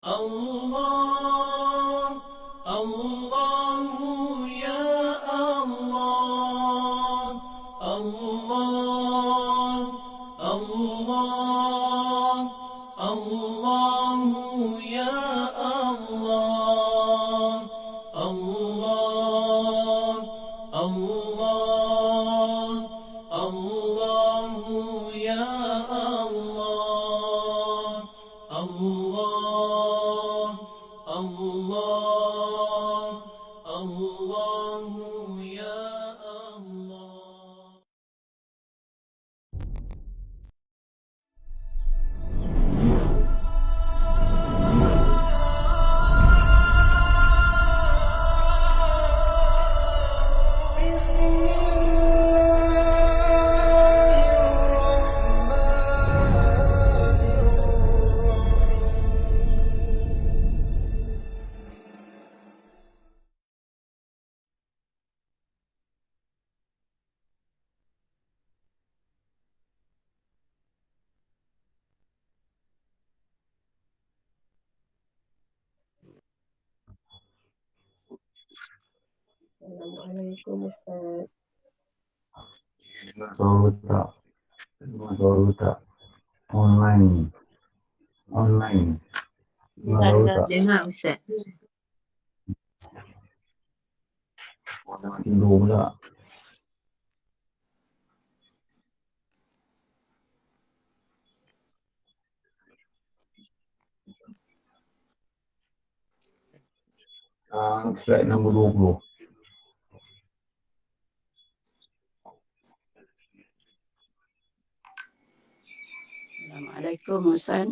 الله الله يا الله الله الله الله يا الله الله الله الله يا الله الله الله الله يا الله. Assalamualaikum Ustaz. Baru tak online baru tak Dengar Ustaz. tidur pula. Slide nombor 20. Assalamualaikum Ustaz.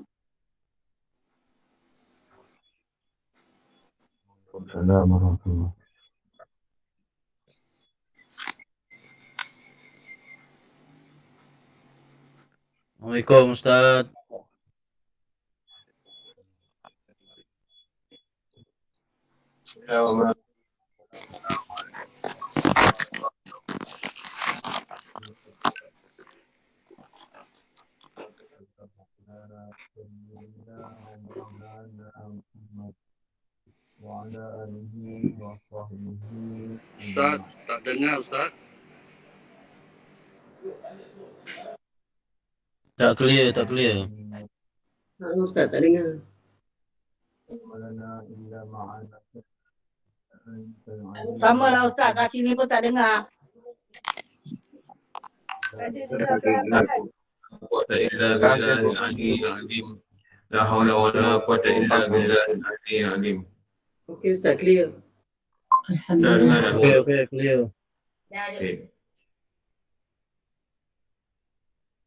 Assalamualaikum warahmatullahi. Assalamualaikum Ustaz. Ustaz, tak dengar Ustaz. Tak clear. Ustaz tak dengar. Sama lah Ustaz, kat sini pun tak dengar. La haula wala quwwata illa billahil aliyyil azim. Okey Ustaz, clear. Dah dengar dah. Okey, clear. Okey.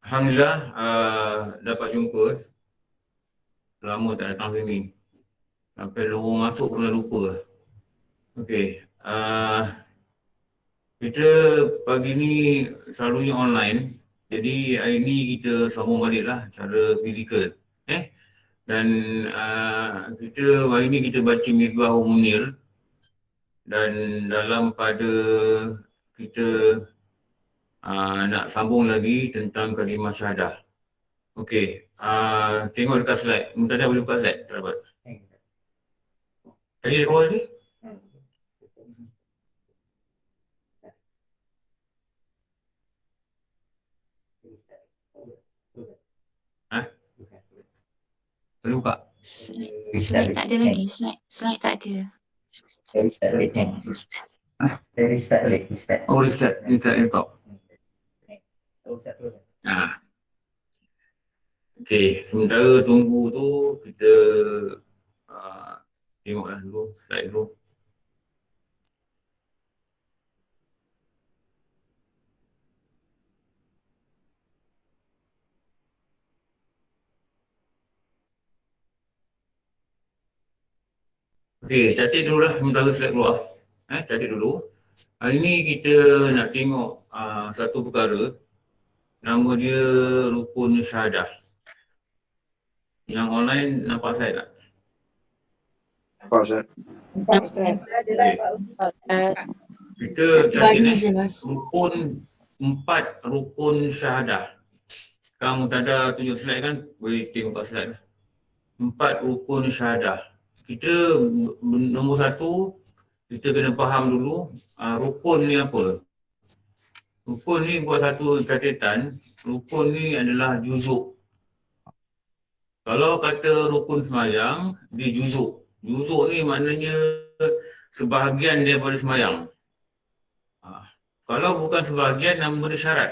Alhamdulillah dapat jumpa. Lama tak datang sini. Sampai lorong masuk pun dah lupa. Okey. Kita pagi ni selalunya online. Jadi hari ni kita sambung balik lah secara fizikal. Dan kita hari ni kita baca Misbahul Munir. Dan dalam pada kita nak sambung lagi tentang kalimah syahadah. Okey, tengok dekat slide. Muntadah boleh buka slide? Tak dapat. Tadi ada bawah tadi? Boleh buka? Slide tak ada lagi. Slide tak ada. Oh, reset laptop. Okey, sementara tunggu tu kita tengoklah dulu slide dulu. Okey, catat dululah sementara slide keluar. Catat dulu. Hari ni kita nak tengok satu perkara. Nama dia rukun syahadah. Yang online nampak saya tak? Nampak Ustaz. Kita catat rukun 4 rukun syahadah. Sekarang Muntadah tunjuk slide kan? Boleh tengok kat slide. 4 rukun syahadah. Kita nombor 1, kita kena faham dulu rukun ni apa. Rukun ni buat satu catatan, rukun ni adalah juzuk. Kalau kata rukun sembahyang, dia juzuk. Juzuk ni maknanya sebahagian daripada sembahyang. Kalau bukan sebahagian, nama dia syarat.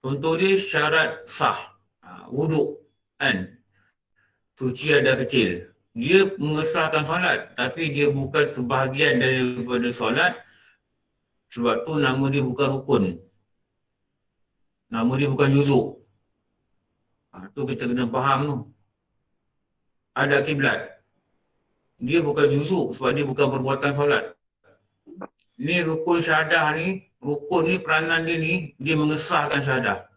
Contoh dia syarat sah, wuduk kan. Suci ada kecil. Dia mengesahkan solat, tapi dia bukan sebahagian daripada solat. Sebab tu nama dia bukan rukun. Nama dia bukan juzuk. Tu kita kena faham tu. Ada kiblat. Dia bukan juzuk sebab dia bukan perbuatan solat. Ni rukun syahadah ni, rukun ni peranan dia ni, dia mengesahkan syahadah.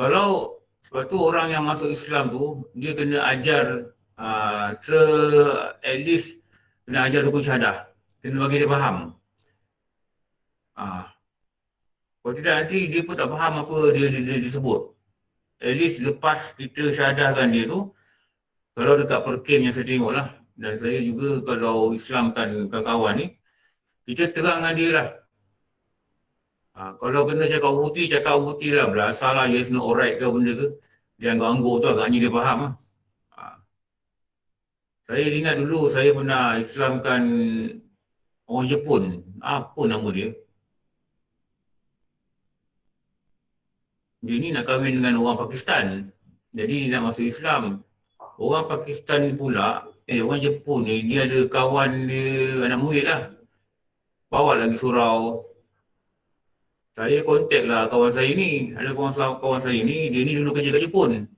Kalau sebab tu orang yang masuk Islam tu, dia kena ajar at least kena ajar rukun syahadah. Kena bagi dia faham. Kalau tidak nanti dia pun tak faham apa dia sebut. At least lepas kita syahadahkan dia tu, kalau dekat perkim yang saya tengok lah, dan saya juga kalau Islamkan kawan-kawan ni, kita terang dengan dia lah. Kalau kena cakap putih lah, belasah lah, yes no alright ke benda ke. Dia anggap-anggap tu agaknya dia faham lah. Saya ingat dulu saya pernah Islamkan orang Jepun. Apa nama dia? Dia ni nak kahwin dengan orang Pakistan. Jadi dia nak masuk Islam. Orang Pakistan pula, orang Jepun ni, dia ada kawan dia, anak murid lah. Bawa lagi surau. Saya kontak lah kawan saya ni. Ada kawan saya ni, dia ni dulu kerja kat Jepun.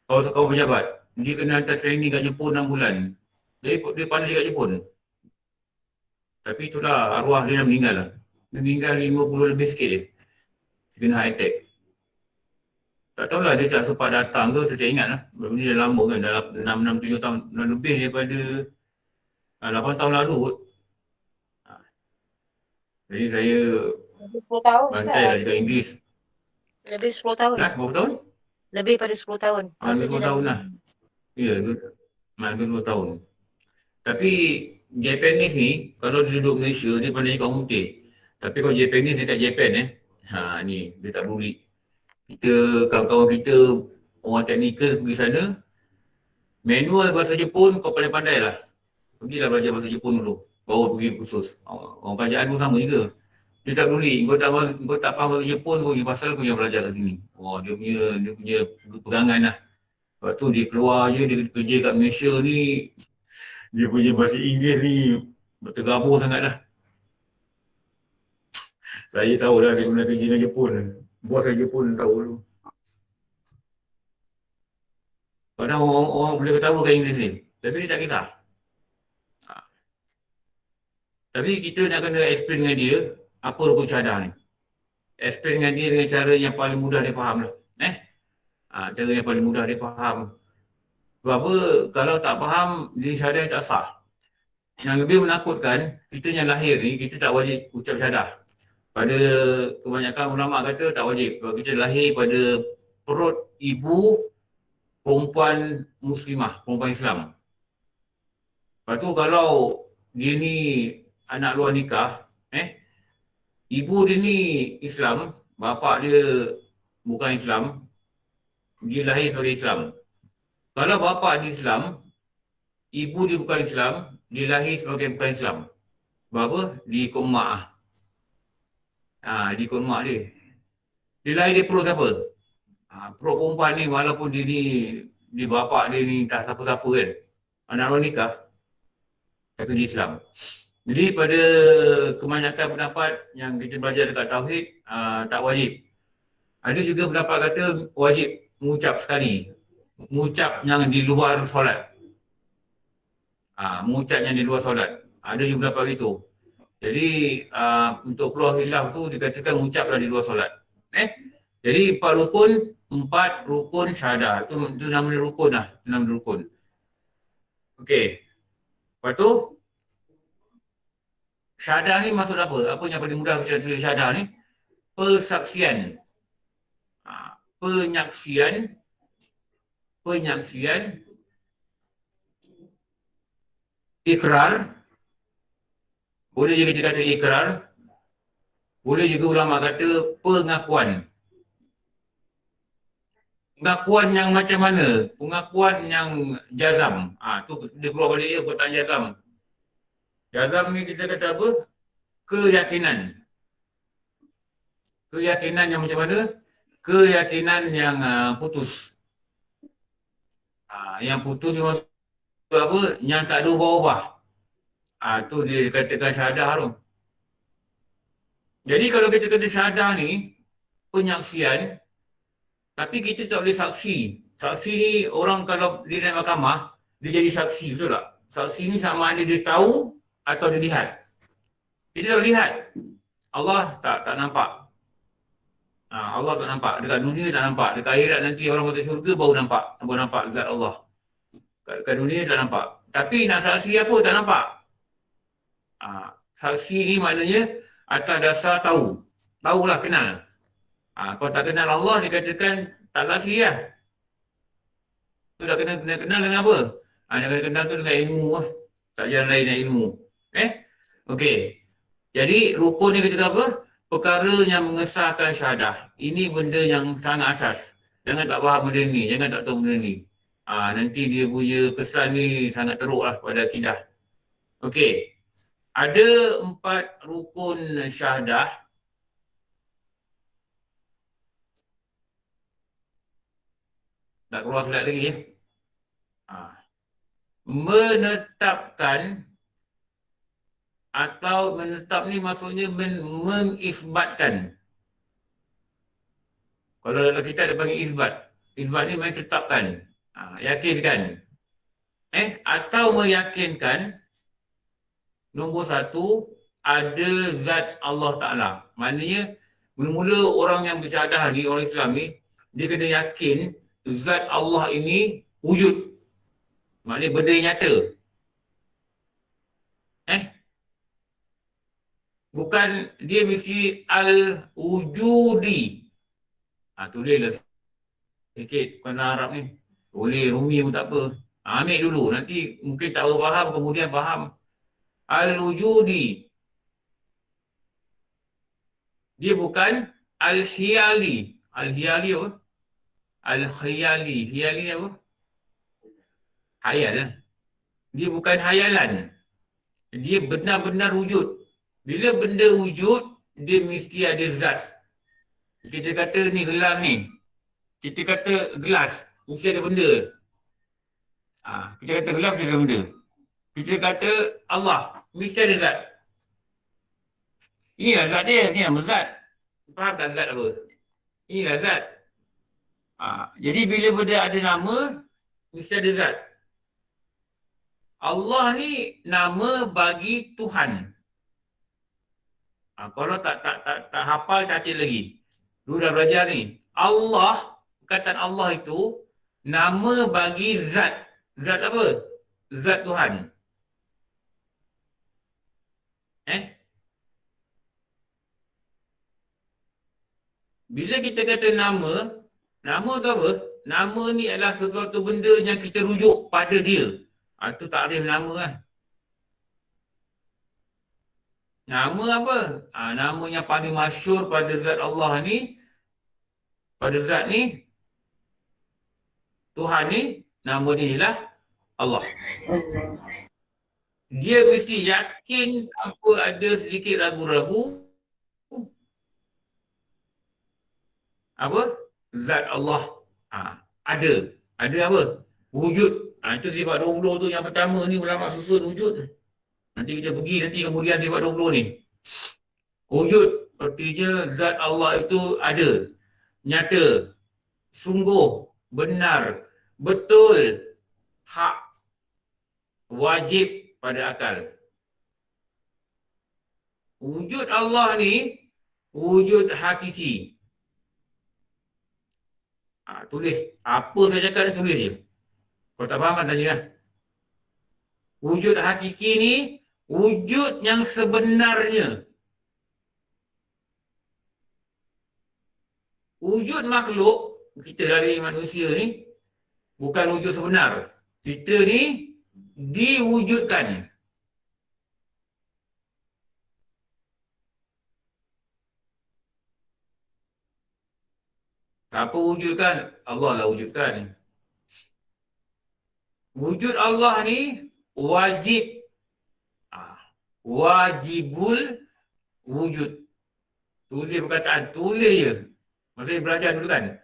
Kawan pejabat. Dia kena hantar training kat Jepun 6 bulan. Dia pandai kat Jepun. Tapi itulah arwah dia dah meninggal lah. Dia meninggal 50 lebih sikit je. Dia kena heart attack. Tak tahulah dia tak sempat datang ke, saya tak ingat lah. Sebab ni dah lama kan, dah 6-7 tahun lebih daripada 8 tahun lalu kot. Jadi saya Lebih 10 tahun bantai lah cakap Inggeris. Lebih 10 tahun. Berapa tahun? Lebih pada 10 tahun. Lebih 10 tahun lah. Ya, lebih 2 tahun. Tapi Japanese ni, kalau dia duduk Malaysia, dia pandai cakap orang putih. Tapi kalau Japanese dekat Japan ni, dia tak peduli. Kita, kawan-kawan kita, orang teknikal pergi sana, manual bahasa Jepun kau pandai-pandai lah. Pergilah belajar bahasa Jepun dulu, baru pergi kursus. Orang kerajaan pun sama juga. Dia tak peduli, kau tak faham bahasa Jepun, kau punya pasal kau yang belajar kat sini. Dia punya pegangan lah. Lepas tu dia keluar je, dia kerja kat Malaysia ni, dia punya bahasa Inggeris ni tergabur sangat lah. Saya tahu lah dia pernah kerja dengan Jepun. Bos saya Jepun tahu dulu. Kadang orang boleh ketawa kat Inggeris ni, tapi dia tak kisah. Tapi kita nak kena explain dengan dia apa rukun syahadah ni. Explain dengan dia dengan cara yang paling mudah dia faham lah. Cara yang paling mudah dia faham. Sebab apa, kalau tak faham, dia syahadah tak sah. Yang lebih menakutkan, kita yang lahir ni, kita tak wajib ucap syahadah. Pada kebanyakan ulama kata tak wajib. Sebab kita lahir pada perut ibu perempuan muslimah, perempuan Islam. Lepas tu kalau dia ni anak luar nikah, ibu dia ni Islam, bapa dia bukan Islam, dia lahir sebagai Islam. Kalau bapa dia Islam, ibu dia bukan Islam, dia lahir sebagai bukan Islam. Sebab apa? Dia ikut mak. Dia ikut mak dia. Dia lahir di perut siapa? Perut perempuan ni walaupun dia bapa dia ni tak siapa-siapa kan. Anak luar nikah, tapi dia Islam. Jadi pada kebanyakan pendapat yang kita belajar dekat Tauhid, tak wajib. Ada juga pendapat kata wajib mengucap sekali. Mengucap yang di luar solat. Mengucap yang di luar solat. Ada juga pendapat itu. Jadi untuk keluar khilaf tu dikatakan mengucaplah di luar solat. Jadi 4 rukun syahadah. Itu namanya rukun lah. Itu namanya rukun. Okey. Lepas tu syahadah ni maksud apa? Apa yang paling mudah kita tulis syahadah ni? Persaksian. Penyaksian penyaksian, ikrar, boleh juga kita kata ikrar, boleh juga ulama kata pengakuan. Pengakuan yang macam mana? Pengakuan yang jazam. Tu dia keluar balik dia perkataan jazam. Jazam ni kita kata apa? Keyakinan. Keyakinan yang macam mana? Keyakinan yang putus. Yang putus ni maksud apa? Yang tak ada ubah-ubah. Tu dia katakan syahadah tu. Jadi kalau kita kata syahadah ni, penyaksian, tapi kita tak boleh saksi. Saksi ni orang kalau dia naik mahkamah, dia jadi saksi, betul tak? Saksi ni sama ada dia tahu atau dia lihat. Kita tak lihat. Allah tak nampak. Allah tak nampak. Dekat dunia tak nampak. Dekat akhirat nanti orang masuk syurga baru nampak zat Allah. Dekat dunia tak nampak. Tapi nak saksi apa tak nampak. Saksi ni maknanya atas dasar tahu. Tahulah, kenal. Kalau tak kenal Allah, dikatakan tak saksi lah. Tu dah kenal dengan apa? Dia kenal tu dengan ilmu lah. Tak jalan lain dengan ilmu. Okey. Jadi rukun ni kita apa? Perkara yang mengesahkan syahadah. Ini benda yang sangat asas. Jangan tak faham benda ni, jangan tak tahu benda ni. Nanti dia punya kesan ni sangat teruk lah pada akidah. Okey. Ada 4 rukun syahadah. Tak keluar slide lagi ya. Menetapkan atau menetap ni maksudnya mengisbatkan. Kalau dalam kita ada panggil isbat. Isbat ni menetapkan. Yakinkan. Atau meyakinkan. Nombor 1, ada zat Allah Ta'ala. Maknanya, mula-mula orang yang bersyahadah ni, orang Islam ni, dia kena yakin zat Allah ini wujud. Maknanya benda yang nyata. Bukan dia mesti al-wujudi. Tulislah sikit bukan Arab ni. Boleh Rumi pun tak apa. Ambil dulu. Nanti mungkin tak faham, kemudian faham. Al-wujudi. Dia bukan al-hiyali. Al-hiyali apa? Al-hiyali. Hiyali apa? Hayal. Dia bukan hayalan. Dia benar-benar wujud. Bila benda wujud, dia mesti ada zat. Kita kata ni gelas ni. Kita kata gelas, mesti ada benda. Kita kata gelas, mesti ada benda. Kita kata Allah, mesti ada zat. Inilah zat dia, ni nama zat. Faham tak zat apa? Inilah zat. Jadi bila benda ada nama, mesti ada zat. Allah ni nama bagi Tuhan. Kalau tak hafal, catat lagi. Dulu dah belajar ni. Allah, perkataan Allah itu nama bagi zat. Zat apa? Zat Tuhan. Bila kita kata nama tu apa? Nama ni adalah sesuatu benda yang kita rujuk pada dia. Itu takrif nama lah. Nama apa? Nama yang paling masyhur pada zat Allah ni, pada zat ni, Tuhan ni, nama dia ialah Allah. Dia mesti yakin tanpa ada sedikit ragu-ragu. Apa? Zat Allah. Ada. Ada apa? Wujud. Itu sifat 20 tu yang pertama ni ulama susun wujud. Nanti kita pergi nanti kemudian sifat 20 ni. Wujud. Artinya zat Allah itu ada. Nyata. Sungguh. Benar. Betul. Hak. Wajib pada akal. Wujud Allah ni wujud hakiki. Tulis. Apa saya cakap ni tulis je. Kalau tak faham kan tanya lah. Wujud hakiki ni wujud yang sebenarnya. Wujud makhluk, kita dari manusia ni, bukan wujud sebenar. Kita ni diwujudkan. Siapa wujudkan? Allah lah wujudkan. Wujud Allah ni wajib. Wajibul wujud. Tulis perkataan, tulis je. Masa saya belajar dulu kan,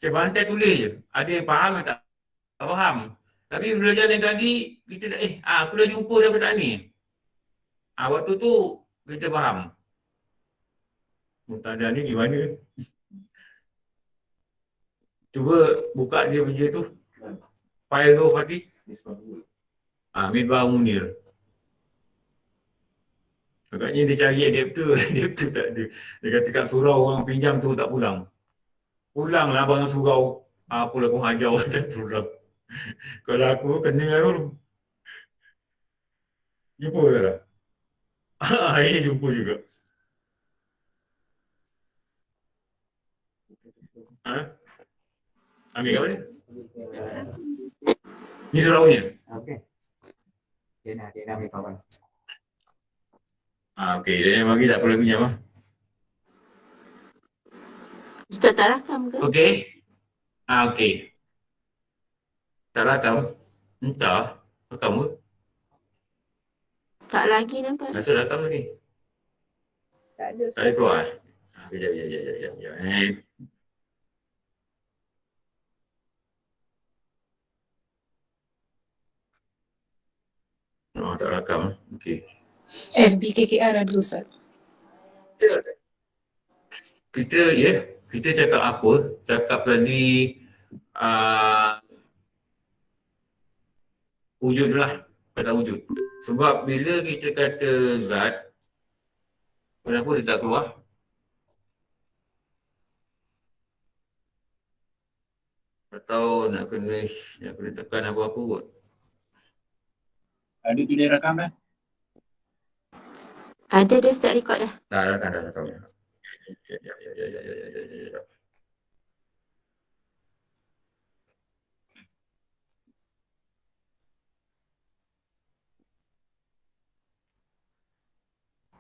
saya bantai tulis je. Ada yang faham atau tak faham. Tapi belajar yang tadi, kita dah, aku dah jumpa dah perkataan ni. Waktu tu, kita faham. Mutada ni gimana? Cuba buka dia punya tu. File tu, Fatih. Misbah Munir. Agaknya dia cari adapter, adapter tak ada. Dia kata kat surau orang pinjam tu tak pulang. Pulanglah abang surau. Apalah aku hajar tak pulang. Kalau aku kena dulu. Jumpa ke tak? Ini jumpa juga. Ambil kat mana? Ni suraunya? Okey. Dia nak ambil kawan. Okey, dia bagi tak perlu pinjam lah. Ustaz tak rakam ke? Okey. Okey. Tak rakam? Entah. Rakam ke? Tak lagi nampak. Rasa rakam lagi. Tak ada. Tak ada keluar. Kejap. Tak rakam. Okey. FBKKR ada Ustaz. Kita cakap apa? Cakap tadi wujud lah. Kata wujud. Sebab bila kita kata zat, kenapa dia tak keluar? Atau nak kena tekan apa-apa kot. Ada tu dia rakam dah. Ada dah start record dah. Dah rakam. Ya.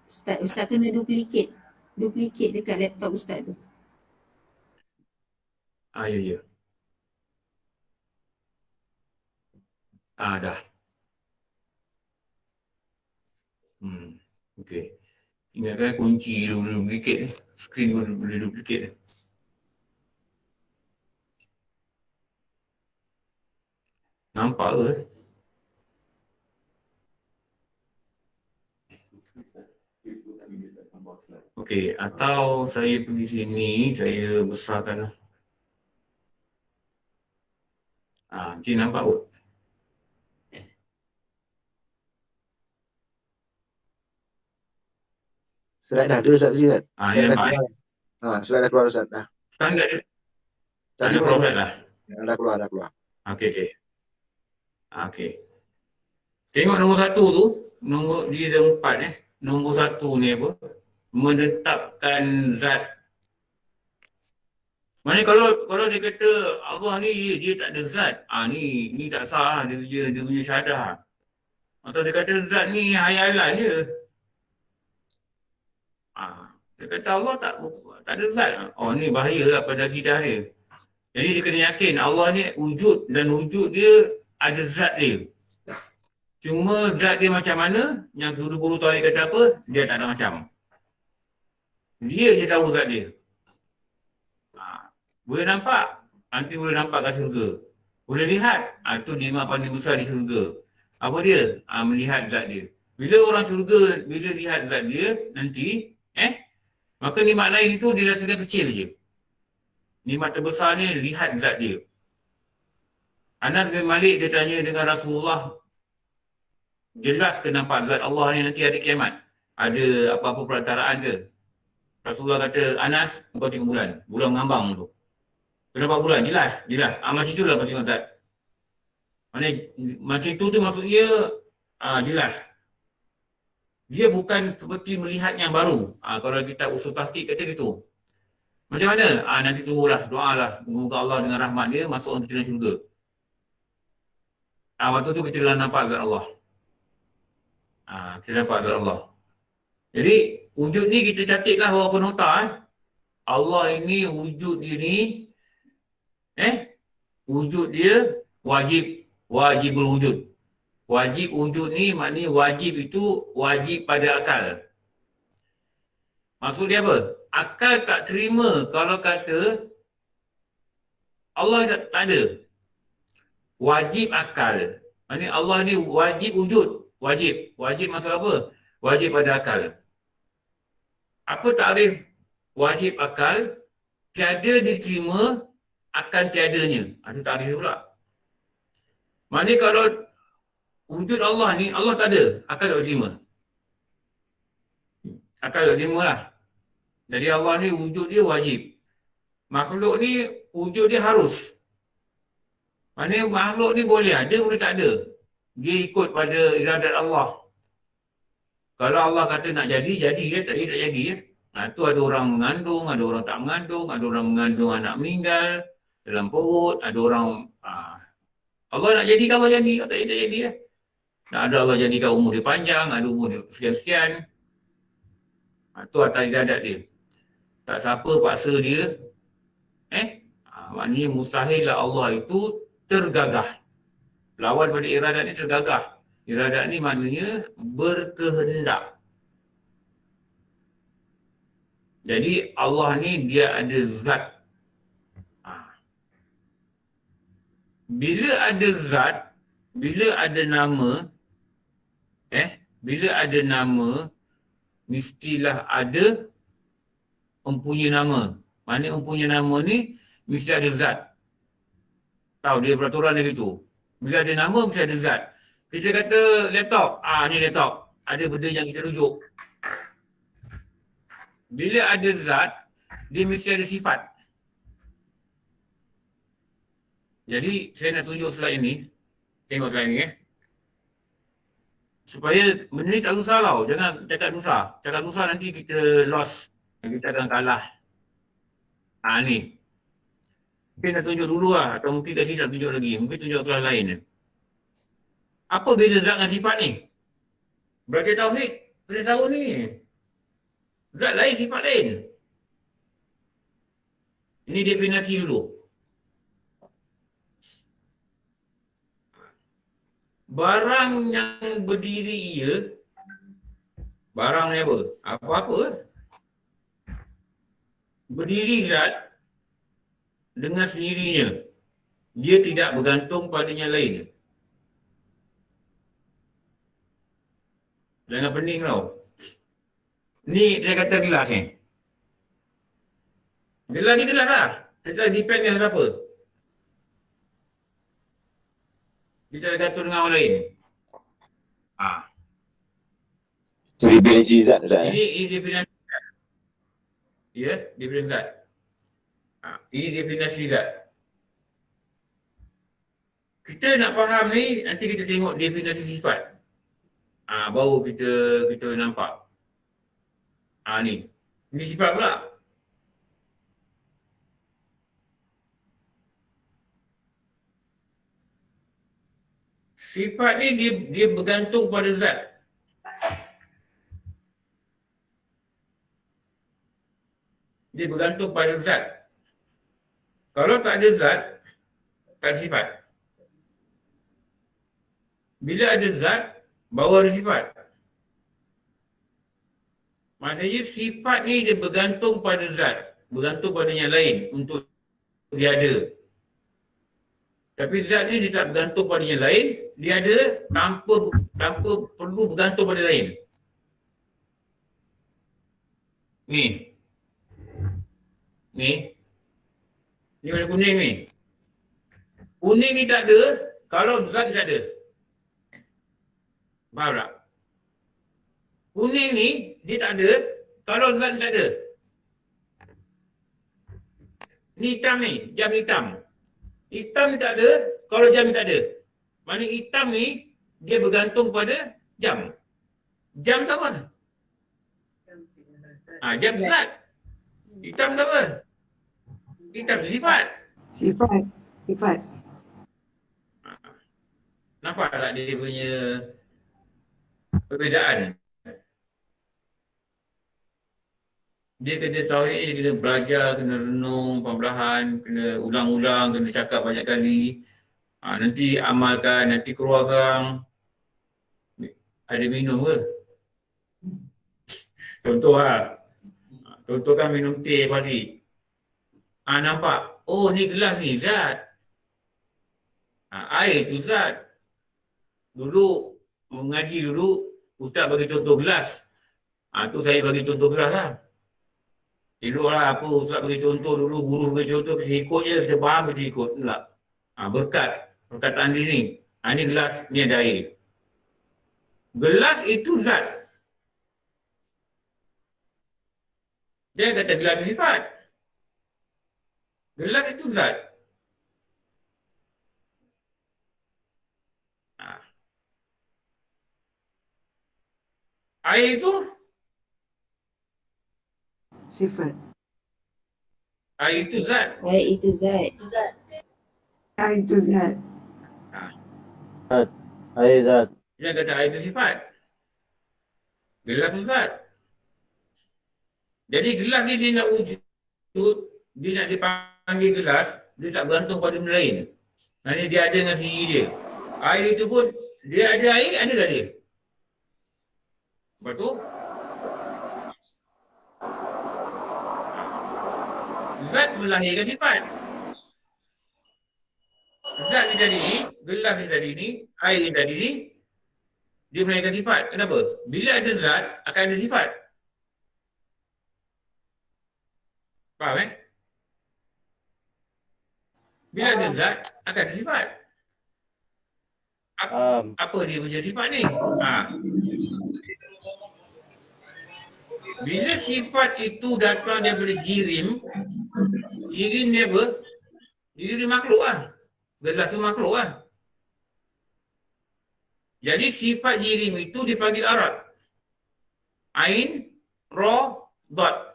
Ustaz kena duplicate dekat laptop Ustaz tu. Ya. Dah. Okey. Ingatkan kunci dia boleh duplicate ni. Skrin boleh duplicate ni. Nampak ke? Okey, atau saya pergi sini, saya besarkan lah. Macam nampak kot. Slide dah ada Ustaz tadi Ustaz. Ni Slide dah nampak keluar. Slide dah keluar Ustaz dah. Sekarang tak ada. Tak Tadi ada pun profil lah. dah keluar. Okey. Tengok nombor satu tu, nombor dia ada 4 Nombor satu ni apa? Menetapkan zat. Maknanya kalau dia kata Allah ni dia tak ada zat, ni tak sah lah, dia punya syahadah. Atau dia kata zat ni hayalan je. Dia kata Allah tak ada zat. Ni bahaya lah pada akidah dia. Jadi dia kena yakin Allah ni wujud dan wujud dia ada zat dia. Cuma zat dia macam mana, yang guru-guru tauhid kata apa, dia tak ada macam. Dia je tahu zat dia. Boleh nampak? Nanti boleh nampak kat syurga. Boleh lihat? Itu lima paling besar di syurga. Apa dia? Melihat zat dia. Bila orang syurga, bila lihat zat dia, nanti, maka nikmat lain itu dirasakan kecil je. Nikmat terbesar ni, lihat zat dia. Anas bin Malik, dia tanya dengan Rasulullah, jelas ke nampak zat Allah ni nanti hari kiamat? Ada apa-apa perantaraan ke? Rasulullah kata, Anas, kau tengok bulan. Bulan mengambang tu. Kau nampak bulan? Jelas. Macam itulah kau tengok zat. Macam itu tu maksudnya, jelas. Dia bukan seperti melihat yang baru. Kalau kita usul tasdik kata gitu. Macam mana? Nanti tunggulah, doalah. Moga Allah dengan rahmat dia masuk orang kita dalam syurga. waktu tu kita dah nampak zat Allah. Kita nampak zat Allah. Jadi wujud ni kita catatlah walaupun nota. Allah ini wujud dia ni wujud dia wajibul wujud. Wajib wujud ni maknanya wajib itu wajib pada akal. Maksud dia apa? Akal tak terima kalau kata Allah tak ada. Wajib akal. Maknanya Allah ni wajib wujud. Wajib. Wajib maksud apa? Wajib pada akal. Apa takrif wajib akal? Tiada diterima akan tiadanya. Itu takrif pula. Maknanya kalau wujud Allah ni, Allah tak ada, akal tak terima. Akal tak terima lah. Jadi Allah ni wujud dia wajib. Makhluk ni wujud dia harus. Maknanya makhluk ni boleh ada, boleh tak ada. Dia ikut pada iradat Allah. Kalau Allah kata nak jadi dia tak jadi ya. Tu ada orang mengandung, ada orang tak mengandung, ada orang mengandung anak meninggal dalam perut, ada orang Allah nak jadikan Allah jadi, tak jadi ya. Ada Allah jadikan umur dia panjang, ada umur dia sekian-sekian. Tu atas iradat dia. Tak siapa paksa dia. Maknanya mustahil lah Allah itu tergagah. Lawan pada iradat ni tergagah. Iradat ni maknanya berkehendak. Jadi Allah ni dia ada zat. Bila ada zat, bila ada nama, bila ada nama, mestilah ada mempunyai nama. Maknanya mempunyai nama ni mesti ada zat. Tahu dia peraturan dia gitu. Bila ada nama mesti ada zat. Kita kata laptop, ni laptop. Ada benda yang kita rujuk. Bila ada zat, dia mesti ada sifat. Jadi saya nak tunjuk slide ini. Tengok slide ini supaya benda ni tak susah tau. Jangan cakap susah. Cakap susah nanti kita lost. Kita akan kalah. Ni. Mungkin nak tunjuk dulu lah. Atau mungkin kat sini tak tunjuk lagi. Mungkin tunjuk kelas lain. Apa beza zat dengan sifat ni? Belajar tauhid. Kena tahu ni. Zat lain, sifat lain. Ini definisi dulu. Barang yang berdiri ia, barang ni apa? Apa-apa. Berdiri zat dengan sendirinya. Dia tidak bergantung pada yang lain. Jangan pening tau. Ni saya kata gelas ni. Gelas ni gelas lah. Kita depend dengan siapa. Kita gantung dengan orang lain. Definisi zat Ustaz. Ini definisi zat. Ya, definisi zat. Ini definisi zat. Kita nak faham ni, nanti kita tengok definisi sifat. Baru kita nampak. Ni. Ini sifat pula. Sifat ni dia bergantung pada zat. Dia bergantung pada zat. Kalau tak ada zat, tak ada sifat. Bila ada zat, baru ada sifat. Maknanya sifat ni dia bergantung pada zat. Bergantung pada yang lain untuk dia ada. Tapi zat ni dia tak bergantung pada yang lain. Dia ada tanpa perlu bergantung pada lain. Ni. Ni warna kuning ni. Kuning ni tak ada kalau zat dia tak ada. Faham tak? Kuning ni dia tak ada kalau zat tak ada. Ni hitam ni, jam hitam. Hitam ni tak ada kalau jam ni tak ada. Maknanya hitam ni dia bergantung pada jam. Jam tu apa? Jam zat. Hitam tu apa? Hitam sifat. Sifat. Nampak tak dia punya perbezaan? Dia kena tauhid ni, dia kena belajar, kena renung perlahan, kena ulang-ulang, kena cakap banyak kali. Nanti amalkan, nanti keluarkan. Ada minum ke? Contoh lah. Contoh kan minum teh pagi. Nampak? Oh ni gelas ni zat. Air tu zat. Dulu mengaji dulu, ustaz bagi contoh gelas. Tu saya bagi contoh gelas lah. Eloklah apa ustaz bagi contoh dulu, guru bagi contoh, kita ikut je, kita faham, kita ikut. Tak. Berkat. Perkataan dia ni. Ni gelas, ni ada air. Gelas itu zat. Dia kata gelas itu sifat. Gelas itu zat. Air itu Sifat. air itu zat. Air itu zat. Air itu zat. Air zat. Dia kata air itu sifat. Gelas itu zat. Jadi gelas ni dia nak wujud, dia nak dipanggil gelas, dia tak bergantung pada benda lain. Maksudnya dia ada dengan sendiri dia. Air itu pun, dia ada air, ada dah dia. Lepas tu, zat melahirkan sifat. Zat ni tadi ni, gelas ni tadi ni, air ni tadi ni, dia melahirkan sifat. Kenapa? Bila ada zat, akan ada sifat. Faham Bila ada zat, akan ada sifat. Apa dia punya sifat ni? Bila sifat itu datang daripada jirim ni apa? Jirim ni makhluk lah. Gelas tu makhluk lah. Jadi sifat jirim itu dipanggil Arab. Ain, Ra, Dot.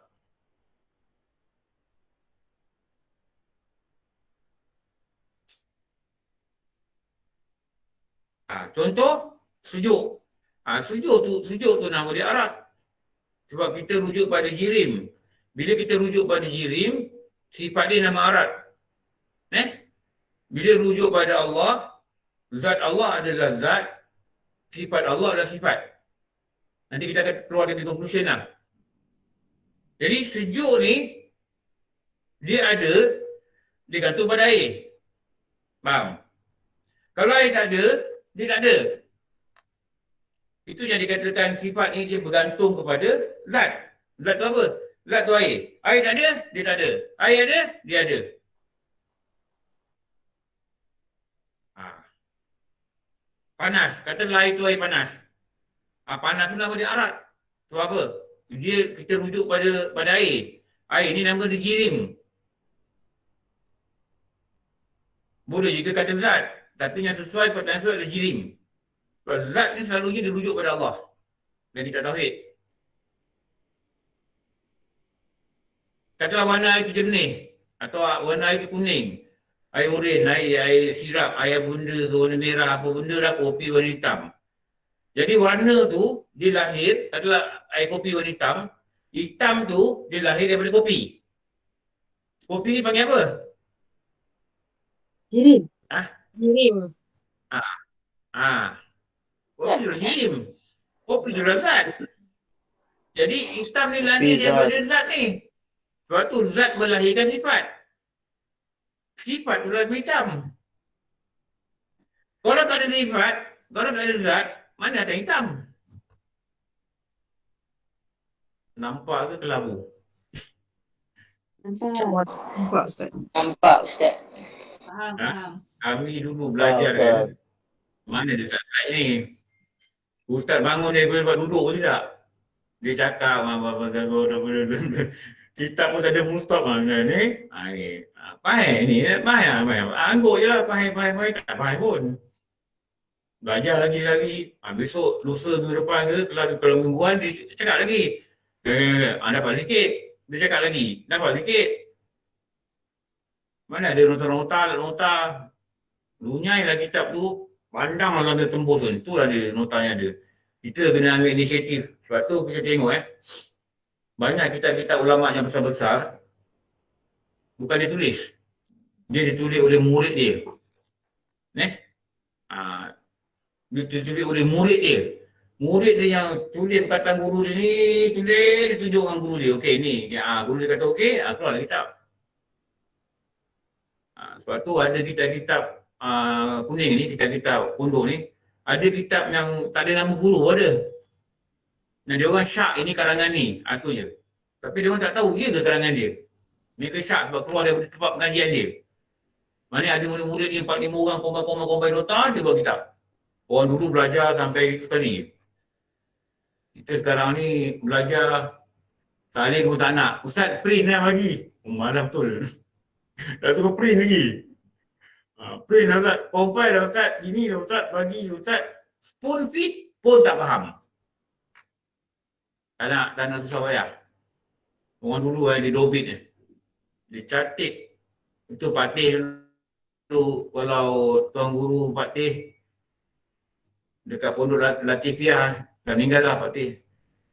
Contoh, sejuk. Sejuk tu nama dia Arab. Sebab kita rujuk pada jirim. Bila kita rujuk pada jirim, sifat dia nama Arab. Bila rujuk pada Allah, zat Allah adalah zat, sifat Allah adalah sifat. Nanti kita akan keluar dari conclusion lah. Jadi sejuk ni, dia ada, dia gantung pada air. Faham? Kalau air tak ada, dia tak ada. Itu yang dikatakan sifat ni dia bergantung kepada zat. Zat tu apa? Zat tu air. Air tak ada, dia tak ada. Air ada, dia ada. Panas. Katalah air tu air panas. Panas tu nama dia Arab. Tu apa? Kita rujuk pada air. Air ni nama dia jirim. Boleh juga kata zat. Tapi yang sesuai perkataan sesuai adalah jirim. Sebab zat ni selalunya dirujuk pada Allah. Dan kita tauhid. Katalah warna air tu jernih. Atau warna air tu kuning. Air oren, air sirap, air benda ke warna merah, apa benda lah, kopi warna hitam. Jadi warna tu, dia lahir, katalah air kopi warna hitam. Hitam tu, dia lahir daripada kopi. Kopi ni panggil apa? Jirim. Jirim. Kopi adalah jirim. Kopi adalah zat. Jadi hitam ni lahir daripada zat ni. Sebab tu zat melahirkan sifat. Sifat tu dalam hitam. Kalau tak ada sifat, kalau tak ada zat, mana ada hitam? Nampak ke kelabu? Nampak Ustaz. Nampak Ustaz. Faham. Kami dulu belajar kan. Mana dia zat ni? Ustaz bangun daripada tempat duduk pun tidak. Dia cakap kitab pun tak ada mustaf ni. Faham ni, faham. Angguk je lah, faham, tak faham pun. Belajar lagi sekali. Besok, lusa minggu depan ke, kalau mingguan dia cakap lagi. Dapat sikit. Dia cakap lagi, dapat sikit. Mana ada nota-nota. Lunyai lah kitab tu. Pandang lah dia tembus tu. Itulah dia notanya dia. Kita kena ambil inisiatif. Sebab tu kita tengok banyak kitab-kitab ulama yang besar-besar bukan dia tulis. Dia ditulis oleh murid dia. Dia ditulis oleh murid dia. Murid dia yang tulis perkataan guru dia ni, tulis, dia tunjuk dengan guru dia. Okey ni, guru dia kata okey, keluarlah kitab. Sebab tu ada kitab-kitab kuning ni, kitab-kitab pondok ni, ada kitab yang tak ada nama guru ada. Dan dia orang syak ini karangan ni, tu je. Tapi dia orang tak tahu dia ke karangan dia. Mereka syak sebab keluar daripada tempat pengajian dia. Mana ada murid-murid ni 4-5 orang combine nota, dia buat kitab. Orang dulu belajar sampai sekali. Kita sekarang ni belajar salin pun tak nak. Ustaz print lah bagi. Malam betul. Dah suruh print lagi. Print lah Ustaz. Compile lah Ustaz. Gini lah Ustaz. Bagi Ustaz. Spoon feed pun tak faham. Tak nak susah payah. Orang dulu dia dobit ni. Dia catik. Itu Patih dulu. Kalau tuan guru Patih dekat Pondok Latifiah dah meninggal lah Patih.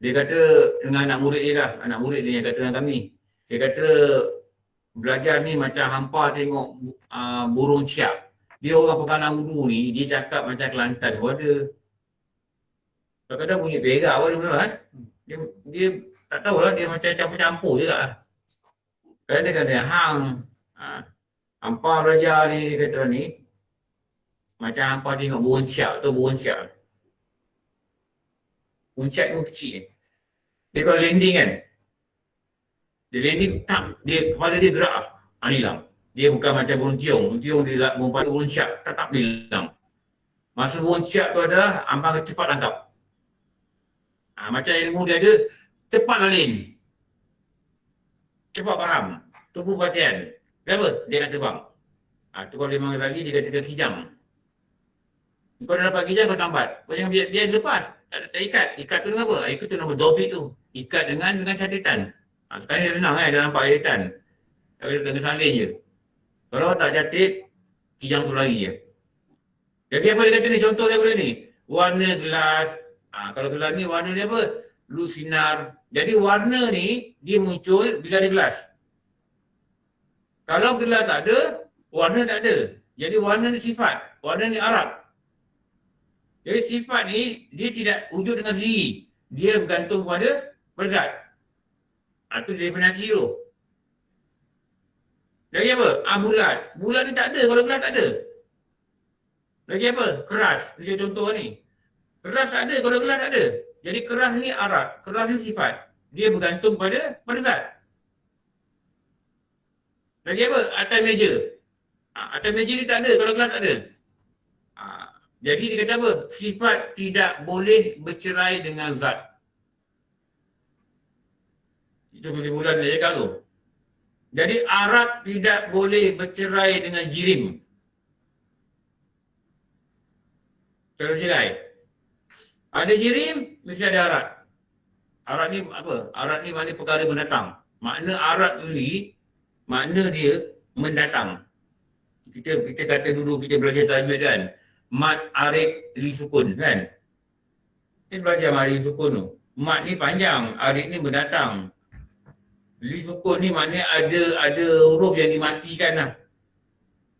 Dia kata dengan anak murid dia lah. Anak murid dia yang kata dengan kami. Dia kata belajar ni macam hampa tengok burung siap. Dia orang pekanan guru ni, dia cakap macam Kelantan pun ada. Kadang-kadang bunyi perak pun ada lah. Dia tak tahulah, dia macam campur-campur je lah. Kadang dia kata hang hampa belajar ni, dia kata ni macam hampa tengok burung siap tu, burung siap. Burung siap tu kecil. Dia kalau landing kan, dia landing tak, dia kepala dia gerak hilang. Dia bukan macam burung tiung. Burung tiung dia mempada burung siap, tak hilang. Masa burung siap tu ada, hampa cepat tangkap. Macam ilmu dia ada, cepat lalin. Cepat faham. Tubuh perhatian. Kenapa? Dia nak terbang. Tu kalau dia memang lagi, dia kata kijang. Kau dah dapat kijang, kau tambat. Kau jangan biar lepas. Tak ikat. Ikat tu dengan apa? Ikat tu nama dobit tu. Ikat dengan syaitan. Sekarang dia senang dia nampak syaitan. Tapi dia kena salin je. Kalau tak jatit, kijang tu lagi je. Jadi apa dia kata ni? Contoh dia boleh ni. Warna gelas. Kalau gelas ni warna dia apa? Lusinar. Jadi warna ni, dia muncul bila ada gelas. Kalau gelas tak ada, warna tak ada. Jadi warna ni sifat. Warna ni Arab. Jadi sifat ni, dia tidak wujud dengan sendiri. Dia bergantung kepada zat. Itu definisi tu. Lagi apa? Bulat. Bulat ni tak ada kalau gelas tak ada. Lagi apa? Keras. Ini contoh ni. Keras tak ada kalau gelas tak ada. Jadi keras ni Arab. Keras ni sifat. Dia bergantung pada zat. Lagi apa? Atas meja. Atas meja ni tak ada kalau gelas tak ada. Jadi dia kata apa? Sifat tidak boleh bercerai dengan zat. Itu kesimpulan dia cakap tu. Jadi Arab tidak boleh bercerai dengan jirim. Terus cerai. Ada jirim, mesti ada Arab. Arab ni apa? Arab ni makna perkara mendatang. Makna Arab tu ni, makna dia mendatang. Kita kata dulu kita belajar tajwid kan. Mat Arif Li Sukun kan. Kita belajar mat Arif Sukun tu. Mat ni panjang, Arif ni mendatang. Li Sukun ni maknanya ada huruf yang dimatikan lah.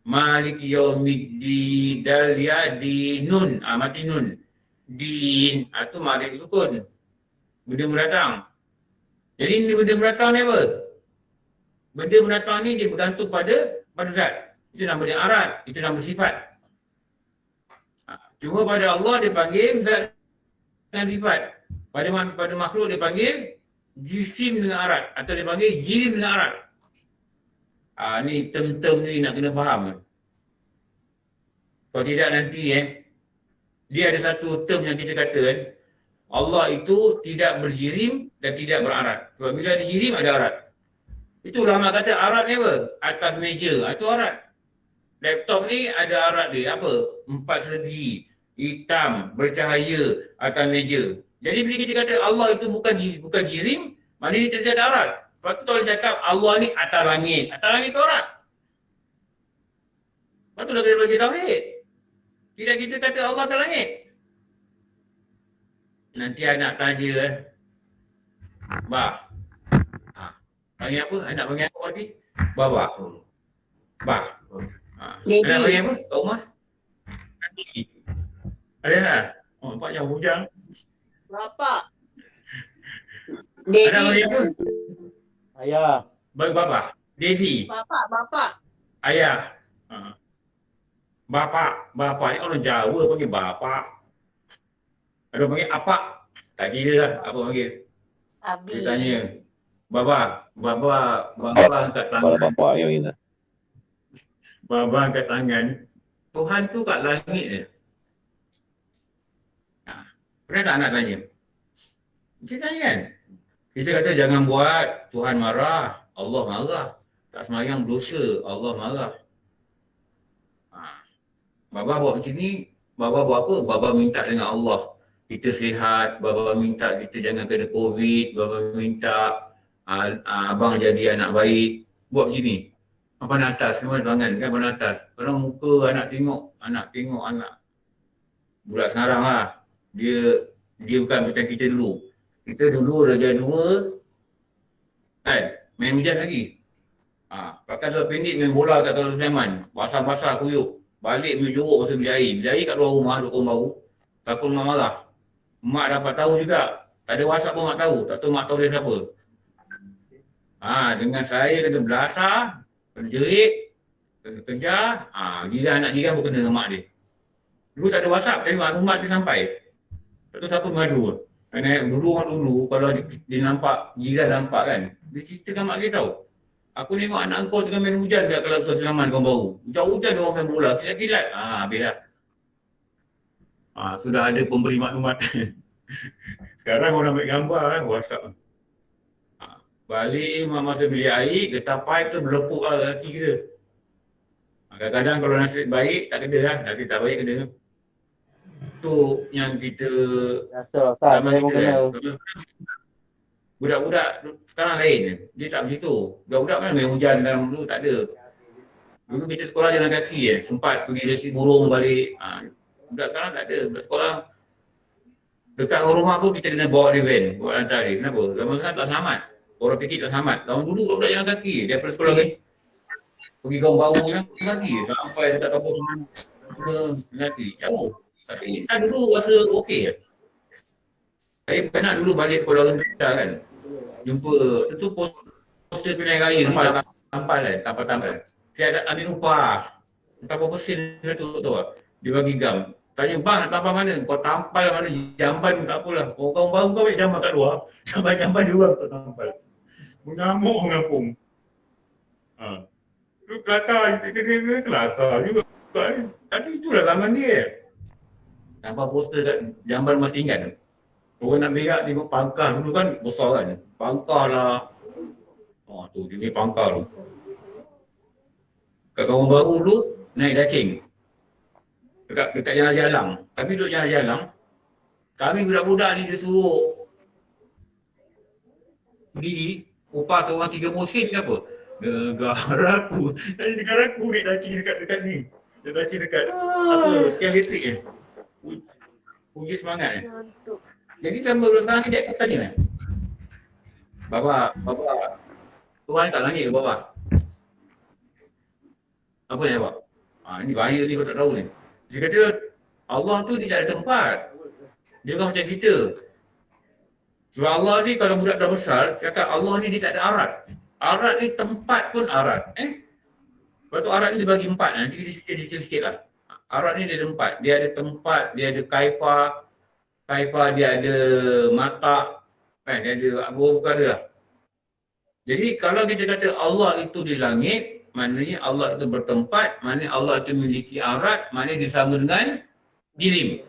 Maliki Yaumiddin, dal ya di nun, mati nun. Din, itu mat Arif Sukun. Benda mendatang. Jadi ni benda mendatang ni apa? Benda mendatang ni dia bergantung pada zat. Itu nama dia Arab, itu nama sifat. Cuma pada Allah dia panggil zat dan sifat. Pada makhluk dia panggil jisim dengan arat atau dia panggil jirim dengan arat. Ni term-term ni nak kena faham. Kalau tidak nanti dia ada satu term yang kita kata kan, Allah itu tidak berjirim dan tidak berarat. Sebab bila ada jirim ada arat. Itu ulama kata arat ni apa? Atas meja, itu arat. Laptop ni ada arat dia apa? 4 segi, hitam, bercahaya atas meja. Jadi bila kita kata Allah itu bukan jirim, maknanya dia tidak ada arat. Sebab tu kalau cakap Allah ni atas langit. Atas langit tu arat. Lepas tu dah kena belajar tauhid. Tidak kita kata Allah kat langit. Nanti anak tanya Bah. Panggil apa? Anak panggil apa tadi? Baba. Bah. Daddy. Anak panggil apa? Kat rumah? Daddy. Ada tak? Oh, nampak yang bujang. Bapak. Anak Daddy. panggil apa? Ayah. Baba. Daddy. Bapak. Ayah. Bapak. Bapak ni orang Jawa panggil bapak. Ada panggil apa? Tak kira lah apa panggil. Dia tanya. Baba angkat Kalau tangan. bapak yang ini. Baba angkat tangan. Tuhan tu kat langit je. Pernah tak anak tanya? Kita tanya kan? Kita kata jangan buat, Tuhan marah, Allah marah. Tak semayang dosa, Allah marah. Baba buat macam ni, Baba buat apa? Baba minta dengan Allah. Kita sihat, Baba minta kita jangan kena COVID, Baba minta abang jadi anak baik. Buat macam ni. Abang atas, semua tangan kan abang atas. Kalau muka anak tengok anak. Budak sekarang lah. Dia bukan macam kita dulu. Kita dulu Raja 2 kan, main hujan lagi. Pakai dua pendek main bola kat Taman Sulaiman. Basah-basah kuyuk. Balik main jorok pasal beli air. Beli air kat luar rumah, duk orang baru. Takut mak marah. Mak dapat tahu juga. Tak ada WhatsApp pun mak tahu. Tak tahu mak tahu dia siapa. Dengan saya kena belasah, kena jerit, kena kejar. Anak jiran pun kena dengan mak dia. Dulu tak ada WhatsApp, tapi maklumat dia sampai. Tak tahu siapa mengadu. Dulu kalau dia nampak, jiran nampak kan, dia ceritakan mak dia tahu. Aku tengok anak kau tengah main hujan kat Kelab Sulaiman kau baru. Hujan-hujan dia orang main bola, kilat-kilat. Habis dah. Sudah ada pemberi maklumat. Sekarang orang ambil gambar kan, WhatsApp. Balik masa beli air, getah pipe tu berlepuk lah kaki kita. Kadang-kadang kalau nasib baik, tak kena lah. Nasib tak baik kena. Tu yang kita Biasa tak saya pun kena. Budak-budak sekarang lain. Dia tak macam tu. Budak-budak kan main hujan dalam dulu tak ada. Dulu kita sekolah jalan kaki sempat pergi resi burung balik. Budak sekarang tak ada. Budak sekolah dekat rumah pun kita kena bawa dia van, bawa hantar dia. Kenapa? Zaman sekarang tak selamat. Orang fikir tak selamat. Zaman dulu budak jalan kaki. Dia daripada sekolah kan. Pergi kaum bau jalan kaki. Sampai dekat kampung jalan kaki. Jauh. Tapi kita dulu rasa okey. Saya pernah dulu balik sekolah orang kita kan. Jumpa, tentu poster pilihan raya tampal kan, tampal-tampal. Saya ada ambil upah. Entah berapa sen tu tak. Dia bagi gam. Tanya, bang nak tampal mana? Kau tampal mana? Jamban pun tak apalah. Orang baru kau ambil jamban kat luar. Jamban dia orang tak tampal. Mengamuk mengampung. Tu kelakar, dia kelakar juga. Tapi itulah zaman dia. Nampak poster kat jamban Mas Tinggan. Orang nak berak tengok pangkah dulu kan besar kan. Pangkah lah. Tu dia ni pangkah tu. Kat kawan baru dulu naik dacing. Dekat jalan-jalan. Tapi duduk jalan-jalan. Kami budak-budak ni dia suruh pergi upah tu orang 30 sen ke apa. Negaraku. Negaraku naik dacing dekat ni. Dacing dekat apa? Tiang elektrik ni. Puji semangat ni. Jadi tambah sekarang ni dia tanya kan. Baba, Tuhan kat langit ke bawah? Apa yang Baba? Ni bahaya ni kau tak tahu ni. Dia kata Allah tu dia tak ada tempat. Dia kan macam kita. Sebab Allah ni kalau budak dah besar, cakap Allah ni dia tak ada arat. Arat ni tempat pun arat. Lepas tu arat ni dia bagi 4. Nanti kita cerita sikit lah. Arat ni dia ada 4. Dia ada tempat, dia ada kaifa, dia ada mata, kan? Dia ada apa perkara lah. Jadi kalau kita kata Allah itu di langit, maknanya Allah itu bertempat, maknanya Allah itu memiliki arat, maknanya dia sama dengan dirim.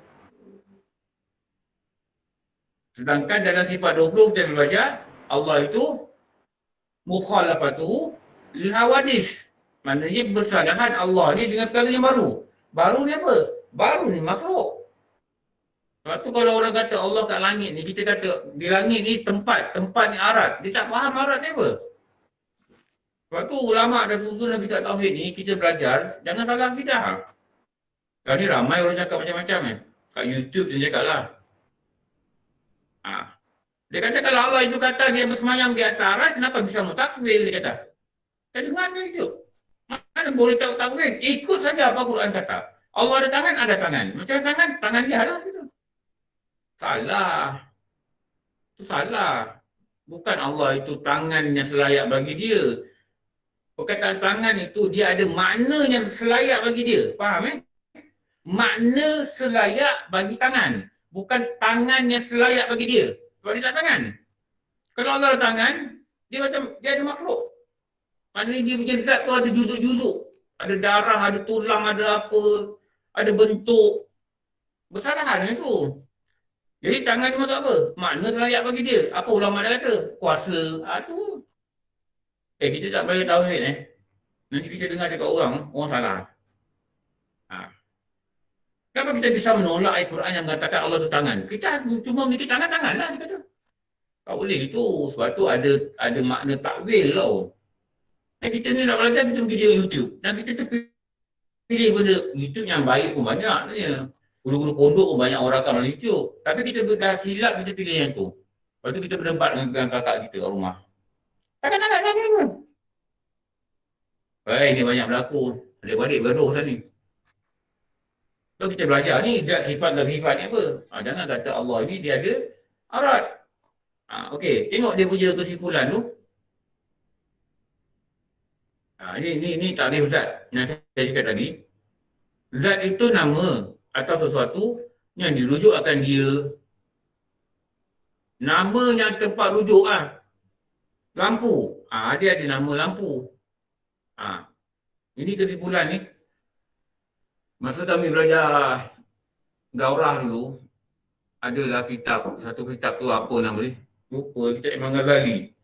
Sedangkan dalam sifat 20 kita belajar, Allah itu mukhalafatuhu lil hawadis. Maknanya bersalahan Allah ni dengan segala yang baru. Baru ni apa? Baru ni makhluk. Lepas tu kalau orang kata Allah kat langit ni, kita kata di langit ni tempat ni arat. Dia tak faham arat ni apa. Sebab tu ulama' dan susun dan kitab tauhid ni kita belajar, jangan salah bidah. Sekarang ni ramai orang cakap macam-macam kan. Kat YouTube dia cakap lah. Dia kata kalau Allah itu kata dia bersemayam di atas aras, kenapa bisa mutakwil dia kata. Saya dengar dia itu. Mana boleh tahu takwil? Ikut saja apa Quran kata. Allah ada tangan, ada tangan. Macam tangan dia lah. Gitu. Salah. Itu salah. Bukan Allah itu tangannya selayak bagi dia. Perkataan tangan itu dia ada makna yang selayak bagi dia. Faham Makna selayak bagi tangan. Bukan tangan yang selayak bagi dia. Sebab dia tak tangan. Kalau Allah ada tangan, dia macam, dia ada makhluk. Maknanya dia punya zat tu ada juzuk-juzuk. Ada darah, ada tulang, ada apa. Ada bentuk. Bersalahan itu. Jadi tangan ni maksud apa? Makna selayak bagi dia. Apa ulama dia kata? Kuasa. Tu. Kita tak boleh tahu Nanti kita dengar cakap orang salah. Kenapa kita bisa menolak ayat Quran yang mengatakan Allah tu tangan? Kita cuma memiliki tangan-tangan lah dia kata. Tak boleh itu. Sebab tu ada makna takwil tau. Dan kita ni nak belajar, kita pergi tengok YouTube. Dan kita terpilih benda YouTube yang baik pun banyak sebenarnya. Guru-guru pondok pun banyak orang akan YouTube. Tapi kita dah silap, kita pilih yang tu. Lepas tu kita berdebat dengan kakak kita kat rumah. Tangan-tangan dah ni. Ini banyak berlaku. Adik-adik gaduh sana ni. So kita belajar ni, zat sifat dan sifat ni apa? Jangan kata Allah ni dia ada arat. Okey, tengok dia punya kesimpulan tu. Ni takrif zat yang saya cakap tadi. Zat itu nama atau sesuatu yang dirujuk akan dia. Nama yang tempat rujuk lampu. Dia ada nama lampu. Ini kesimpulan ni. Masa kami belajar daurah dulu, adalah kitab, satu kitab tu apa nama dia? Lupa, kitab Imam Ghazali.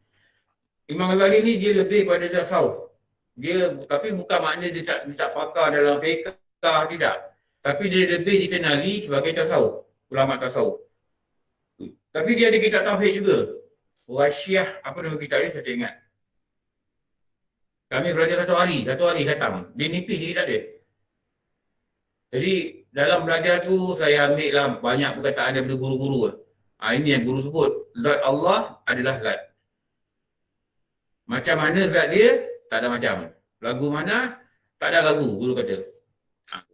Imam Ghazali ni dia lebih pada tasawuf. Dia, tapi bukan makna dia tak pakar dalam fiqh, tidak. Tapi dia lebih dikenali sebagai tasawuf, ulama tasawuf. Tapi dia ada kitab tauhid juga. Wasyiah, apa nama kitab dia saya tak ingat. Kami belajar satu hari khatam. Dia nipis kitab dia. Jadi dalam belajar tu saya ambil lah banyak perkataan daripada guru-guru. Ini yang guru sebut. Zat Allah adalah zat. Macam mana zat dia? Tak ada macam. Lagu mana? Tak ada lagu, guru kata.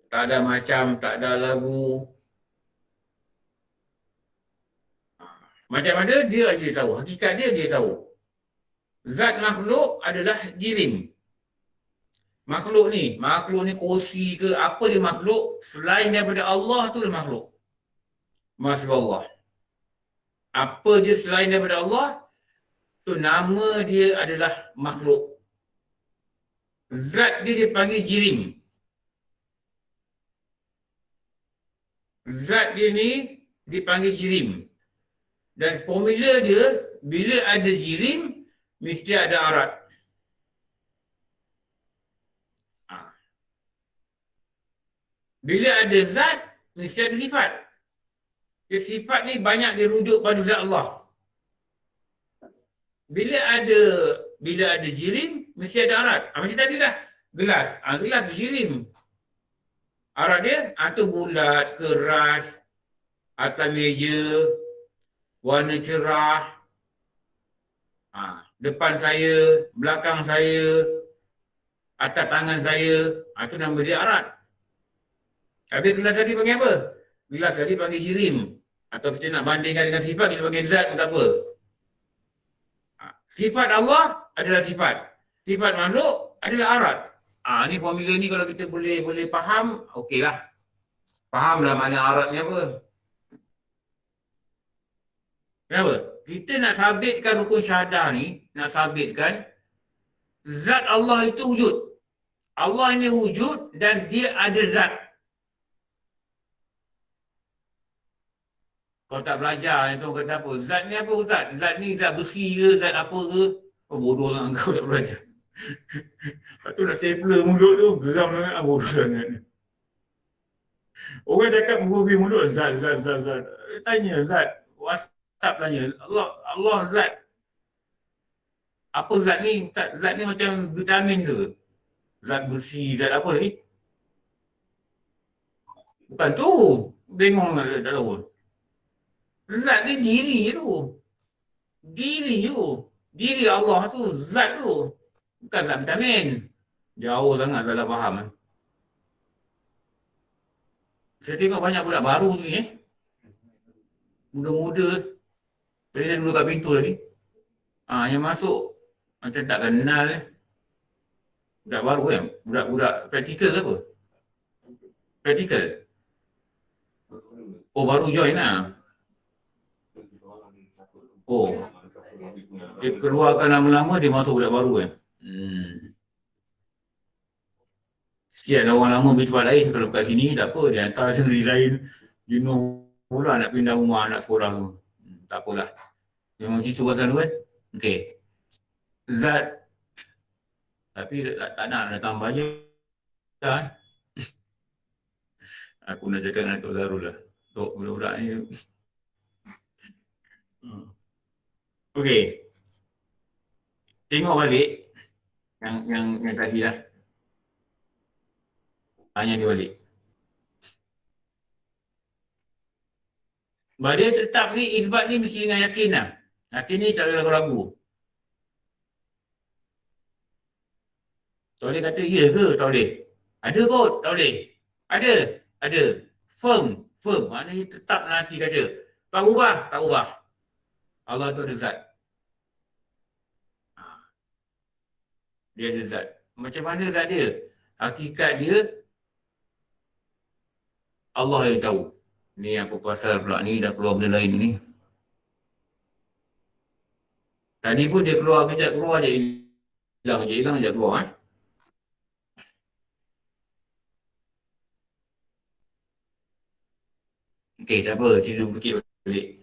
Tak ada macam, tak ada lagu. Macam mana? Dia tahu. Hakikat dia tahu. Zat makhluk adalah jirim. Makhluk ni kursi ke apa dia makhluk, selain daripada Allah tu dia makhluk. Masya Allah. Apa je selain daripada Allah, tu nama dia adalah makhluk. Zat dia dipanggil jirim. Zat dia ni dipanggil jirim. Dan formula dia, bila ada jirim, mesti ada arat. Bila ada zat, mesti ada sifat. Sifat ni banyak dirujuk pada zat Allah. Bila ada jirim, mesti ada arat. Macam tadi dah, gelas. Gelas tu jirim. Arat dia, tu bulat, keras, atas meja, warna cerah. Depan saya, belakang saya, atas tangan saya. Tu nama dia arat. Habis gelas tadi panggil apa? Gelas tadi panggil jirim. Atau kita nak bandingkan dengan sifat, kita panggil zat pun tak apa. Sifat Allah adalah sifat. Sifat makhluk adalah arat. Ni formula ni kalau kita boleh faham, okeylah. Fahamlah makna arat ni apa. Kenapa? Kita nak sabitkan rukun syahadah ni, nak sabitkan zat Allah itu wujud. Allah ini wujud dan dia ada zat. Kalau tak belajar, itu kata apa? Zat ni apa zat? Zat ni zat besi ke? Zat apa ke? Bodoh lah kau tak belajar. Lepas tu nak stapler mulut tu, geram sangat, bodoh sangat. Orang cakap menggurui mulut, zat. Tanya zat, WhatsApp tanya, Allah zat. Apa zat ni? Zat ni macam vitamin ke? Zat besi, zat apa ni? Bukan tu. Bengong tak tahu. Zat ni diri tu. Diri tu. Diri Allah tu. Zat tu. Bukan zat vitamin. Jauh sangat salah faham. Saya tengok banyak budak baru ni muda-muda. Tadi saya duduk kat pintu tadi. Yang masuk macam tak kenal. Budak baru kan? Budak-budak praktikal ke apa? Praktikal? Oh, baru join lah. Oh. Dia keluarkan lama-lama, dia masuk budak baru kan? Sekian orang lama pergi tempat lain. Kalau kat sini tak apa, dia hantar sendiri lain. Jenuh pula nak pindah rumah anak sekolah tu. Tak apalah. Memang situ pasal tu kan? Okey. Zat. Tapi tak nak tambah je. Dah. Aku nak cakap dengan Tok Zarul lah. Tok budak-budak ni. Okey. Tengok balik. Yang tadi lah. Hanya ni balik. Bahawa dia tetap ni, isbat ni mesti dengan yakin lah. Yakin ni tak ada ragu-ragu. Tak boleh kata ya ke? Tak boleh. Ada kot? Tak boleh. Ada. Firm. Maknanya tetap nanti kata. Tak ubah? Tak ubah. Allah tu ada zat. Dia ada zat. Macam mana zat dia? Hakikat dia Allah yang tahu. Ni apa pasal pula ni dah keluar benda lain ni. Tadi pun dia keluar kejap keluar je hilang je keluar Okey, tak apa, tidur bukit balik.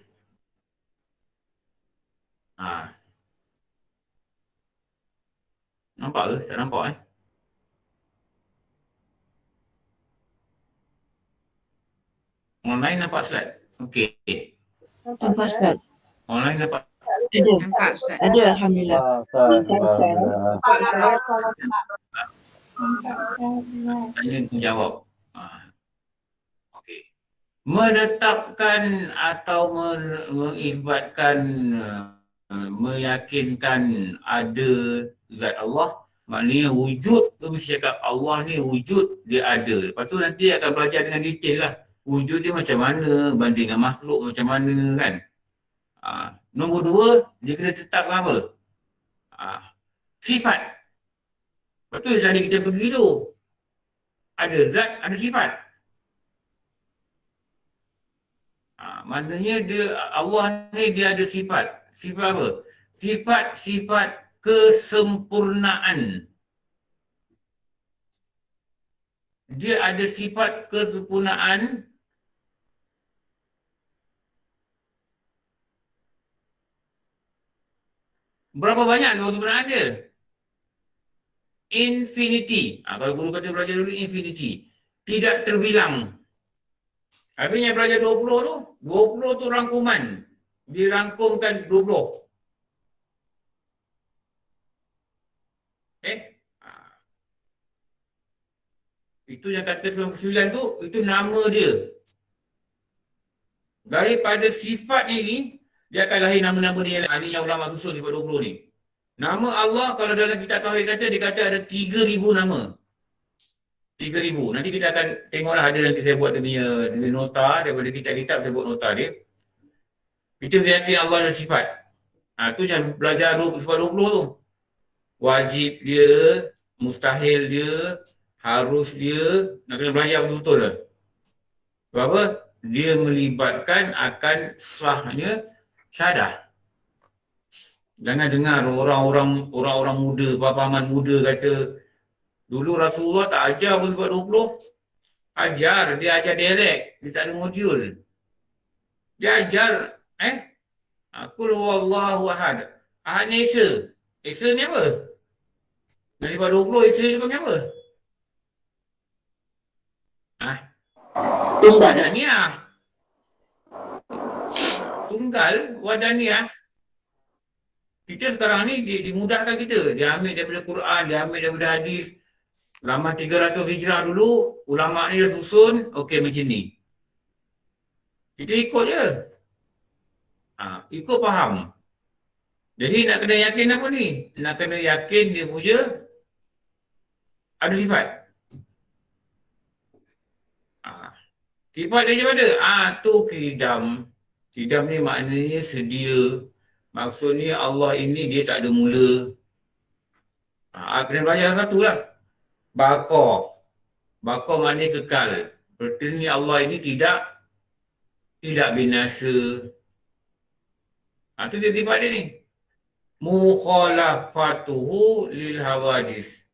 Nampak ke? Tak nampak Online nampak slide? Okey. Nampak Ustaz. Online nampak? Ada. Nampak Ustaz. Ada Alhamdulillah. Tanya tu jawab. Okey. Menetapkan atau mengisbatkan, meyakinkan ada zat Allah, maknanya wujud tu mesti cakap Allah ni wujud, dia ada. Lepas tu nanti akan belajar dengan detail lah. Wujud dia macam mana, banding dengan makhluk macam mana kan. Nombor 2, dia kena tetapkan apa? Sifat. Lepas tu tadi kita pergi tu. Ada zat, ada sifat. Maknanya dia, Allah ni dia ada sifat. Sifat apa? Sifat-sifat kesempurnaan. Dia ada sifat kesempurnaan. Berapa banyak kesempurnaan dia? Infinity. Kalau guru kata belajar dulu infinity. Tidak terbilang. Habisnya belajar 20 tu. 20 tu rangkuman. Dirangkumkan 20. Itu yang kata 99 tu, itu nama dia. Daripada sifat ni, dia akan lahir nama-nama dia. Ini yang ulama susun sifat 20 ni. Nama Allah, kalau dalam kitab Tauhid kata, dia kata ada 3,000 nama. 3,000. Nanti kita akan tengoklah, ada nanti saya buat dia punya nota, daripada kitab-kitab saya buat nota dia. Kita mesti yakin Allah ada sifat. Tu jangan belajar sifat 20 tu. Wajib dia, mustahil dia, harus dia, nak kena belajar betul-betul lah. Sebab apa? Dia melibatkan akan sahnya syahadah. Jangan dengar orang-orang muda, papaman muda kata, dulu Rasulullah tak ajar pun sifat 20. Ajar, dia ajar direct, dia tak ada modul. Dia ajar, Qul huwallahu ahad. Ahad ni Esa. Esa ni apa? Dari sifat 20, Esa ni panggil apa? Tunggal. Wadaniyah. Tunggal, wadaniyah. Kita sekarang ni dimudahkan kita. Dia ambil daripada Quran, dia ambil daripada hadis. Lama 300 Hijrah dulu, ulama ni dah susun, okey macam ni. Kita ikut je. Ikut faham. Jadi nak kena yakin apa ni? Nak kena yakin dia punya ada sifat. Sifat dia macam mana? Tu qidam. Qidam ni maknanya sedia. Maksudnya Allah ini dia tak ada mula. Kena belajar satu lah. Baqa. Baqa maknanya kekal. Artinya Allah ini tidak binasa. Itu dia sifat dia ni. Mukhalafatuhu lil hawadis.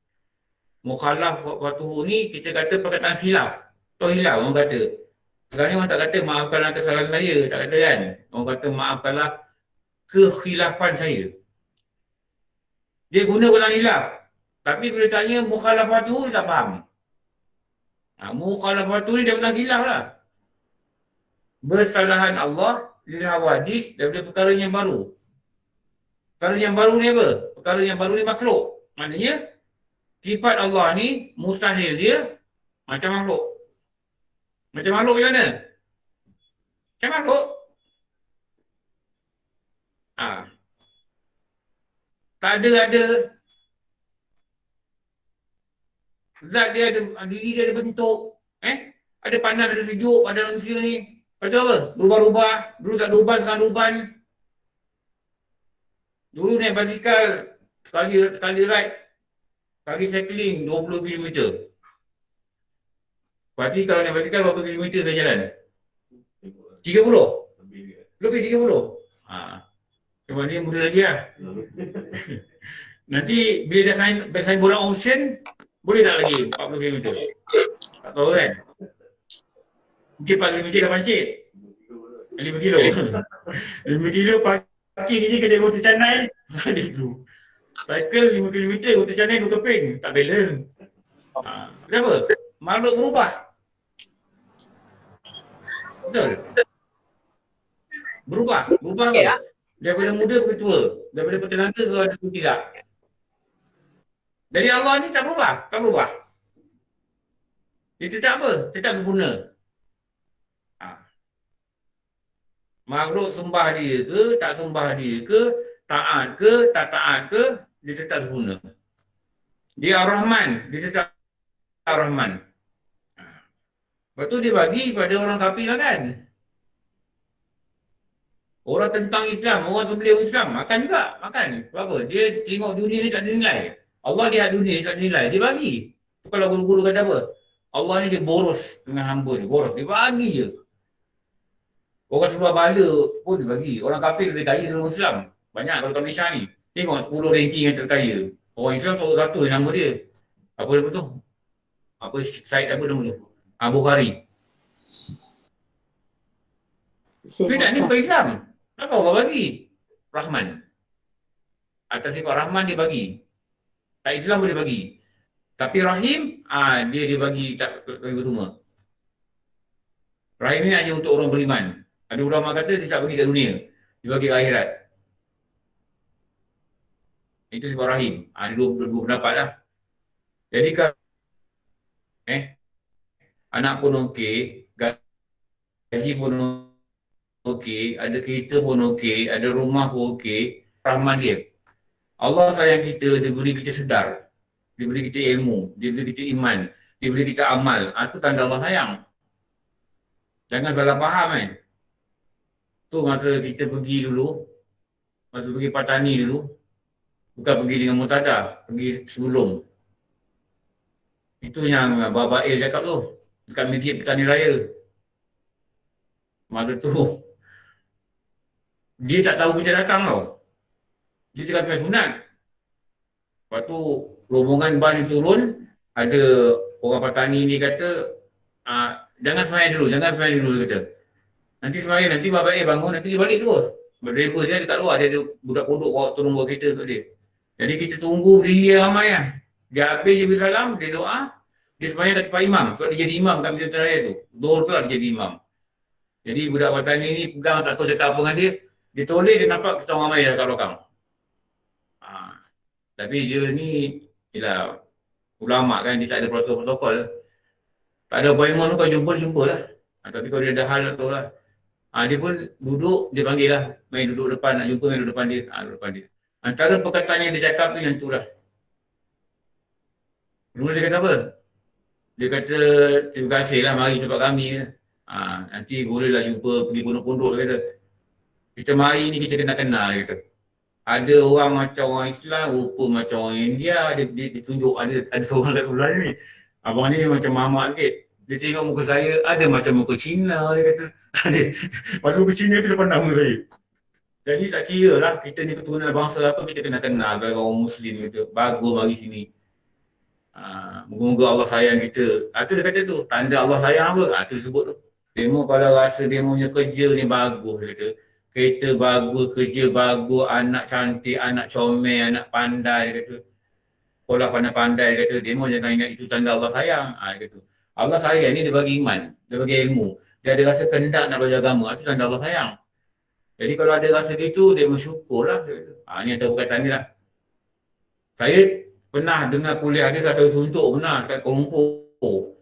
Mukhalafatuhu ni kita kata perkataan khilaf. Atau hilaf orang kata. Sekarang ni orang tak kata maafkanlah kesalahan saya. Tak kata kan. Orang kata maafkanlah kekhilafan saya. Dia guna ulang hilaf. Tapi bila tanya mukhalafatuhu dia tak faham. Mukhalafatuhu ni dia ulang hilaf lah. Bersalahan Allah lil hawadis daripada perkara yang baru. Perkara yang baru ni apa? Perkara yang baru ni makhluk. Maknanya sifat Allah ni mustahil dia macam makhluk. Macam makhluk macam mana? Macam makhluk. Tak ada. Zat dia ada, diri dia ada bentuk. Ada panas, ada sejuk pada manusia ni. Lepas tu apa? Berubah-ubah. Dulu tak ada uban, sekarang ada uban. Dulu naik basikal, sekali ride, sekali cycling 20 km. Berarti kalau naik basikal berapa kilometer saya jalan? 30? Lebih 30? Cuma ni muda lagi lah. Nanti bila dah sign borang option, boleh tak lagi 40 km? Tak tahu kan? Mungkin 4 km dah pancit. 5 kilo. 5 kilo parking je kedai motor canai. Ada tu. Cycle 5 km, motor canai 2 keping. Tak balance. Kenapa? Makhluk berubah. Betul? Berubah apa? Daripada muda ke tua. Daripada petenaga ke ada tidak. Jadi Allah ni tak berubah. Dia tetap apa? Tetap sempurna. Makhluk sembah dia ke, tak sembah dia ke, taat ke, tak taat ke, dia tetap sempurna. Dia Ar-Rahman, dia tetap Ar-Rahman. Lepas tu dia bagi pada orang kafir lah kan. Orang tentang Islam, orang sebelum Islam, makan juga, makan. Sebab apa? Dia tengok dunia ni tak ada nilai. Allah lihat dunia ni tak ada nilai, dia bagi. Kalau guru-guru kata apa? Allah ni dia boros dengan hamba dia, boros. Dia bagi je. Orang sebelah bala pun dia bagi. Orang kafir lebih kaya dalam Islam. Banyak kalau kat Malaysia ni. Tengok 10 ranking yang terkaya. Orang Islam satu nama dia. Apa nama tu? Apa Syed apa nama tu? Bukhari. Tapi tak ni bukan Islam. Apa orang bagi? Rahman. Atas sifat Rahman dia bagi. Tak Islam boleh bagi. Tapi Rahim, dia bagi tak bagi semua. Rahim ni hanya untuk orang beriman. Ada ulama kata dia tak bagi kat dunia. Dia bagi kat akhirat. Itu sifat Rahim. Ada dua pendapat lah. Jadi kalau anak pun okey, gaji pun okey, ada kereta pun okey, ada rumah pun okey, Rahman dia. Allah sayang kita, dia beri kita sedar. Dia beri kita ilmu, dia beri kita iman, dia beri kita amal. Itu tanda Allah sayang. Jangan salah faham kan. Tu masa kita pergi dulu, masa pergi Patani dulu, bukan pergi dengan Mutada, pergi sebelum. Itu yang Baba El cakap tu, dekat Masjid Petani Raya. Masa tu, dia tak tahu kita datang tau. Dia tengah sembahyang sunat. Lepas tu, rombongan ban ni turun, ada orang Patani ni kata, jangan sembahyang dulu, dia kata. Nanti sembahyang, nanti Baba El bangun, nanti dia balik terus. Driver dia dekat luar, dia ada budak kodok turun bawa kereta untuk dia. Jadi kita tunggu dia ramai lah. Dia habis je bersalam, dia doa, dia sembahyang kat tempat imam. Sebab dia jadi imam kat Masjid Raya tu. Zuhur tu lah dia jadi imam. Jadi budak Patani ni pegang tak tahu cakap apa dengan dia. Dia toleh, dia nampak kita orang ramai kat belakang. Tapi dia ni, ialah ulama kan, dia tak ada protokol. Tak ada appointment kau jumpa lah. Tapi kalau dia ada hal tak tahu lah. Dia pun duduk, dia panggil lah. Main duduk depan, nak jumpa main duduk depan dia. Duduk depan dia. Antara perkataan yang dia cakap tu yang tu lah. Mula dia kata apa? Dia kata, terima kasih lah mari tempat kami. Nanti bolehlah jumpa pergi pondok-pondok, dia kata. Kita mari ni kita kenal-kenal, dia kata. Ada orang macam orang Islam, rupa macam orang India, dia ditunjuk ada seorang kat sebelah ni. Abang ni macam mamak sikit. Dia tengok muka saya, ada macam muka Cina, dia kata. Pasal muka Cina tu depan nama saya. Jadi tak kira lah, kita ni keturunan bangsa apa, kita kena kenal bagi orang Muslim kata. Bagus mari sini. Moga-moga Allah sayang kita. Tu dia kata tu, tanda Allah sayang apa? Tu disebut tu. Demo kalau rasa demo punya kerja ni bagus, dia kata. Kereta bagus, kerja bagus, anak cantik, anak comel, anak pandai, dia kata. Sekolah pandai-pandai, dia kata. Demo jangan ingat itu tanda Allah sayang. Dia kata. Allah sayang ni dia bagi iman, dia bagi ilmu. Dia ada rasa kehendak nak belajar agama, itu tanda Allah sayang. Jadi kalau ada rasa gitu, dia bersyukur lah. Ni antara perkataan ni lah. Saya pernah dengar kuliah dia satu suntuk pernah kat Kuala Lumpur.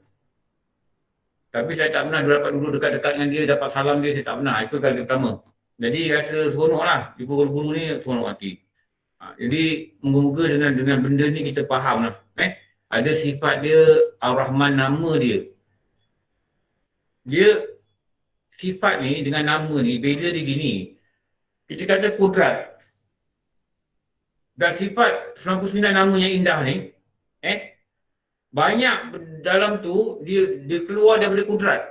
Tapi saya tak pernah dapat duduk dekat-dekat dengan dia, dapat salam dia, saya tak pernah. Itu kali pertama. Jadi rasa seronok lah. Ibu guru-guru ni seronok hati. Jadi moga-moga dengan benda ni kita faham lah. Ada sifat dia, Ar-Rahman nama dia. Dia sifat ni dengan nama ni, beza dia gini. Kita kata kudrat. Dan sifat 99 nama yang indah ni, banyak dalam tu, dia keluar daripada kudrat.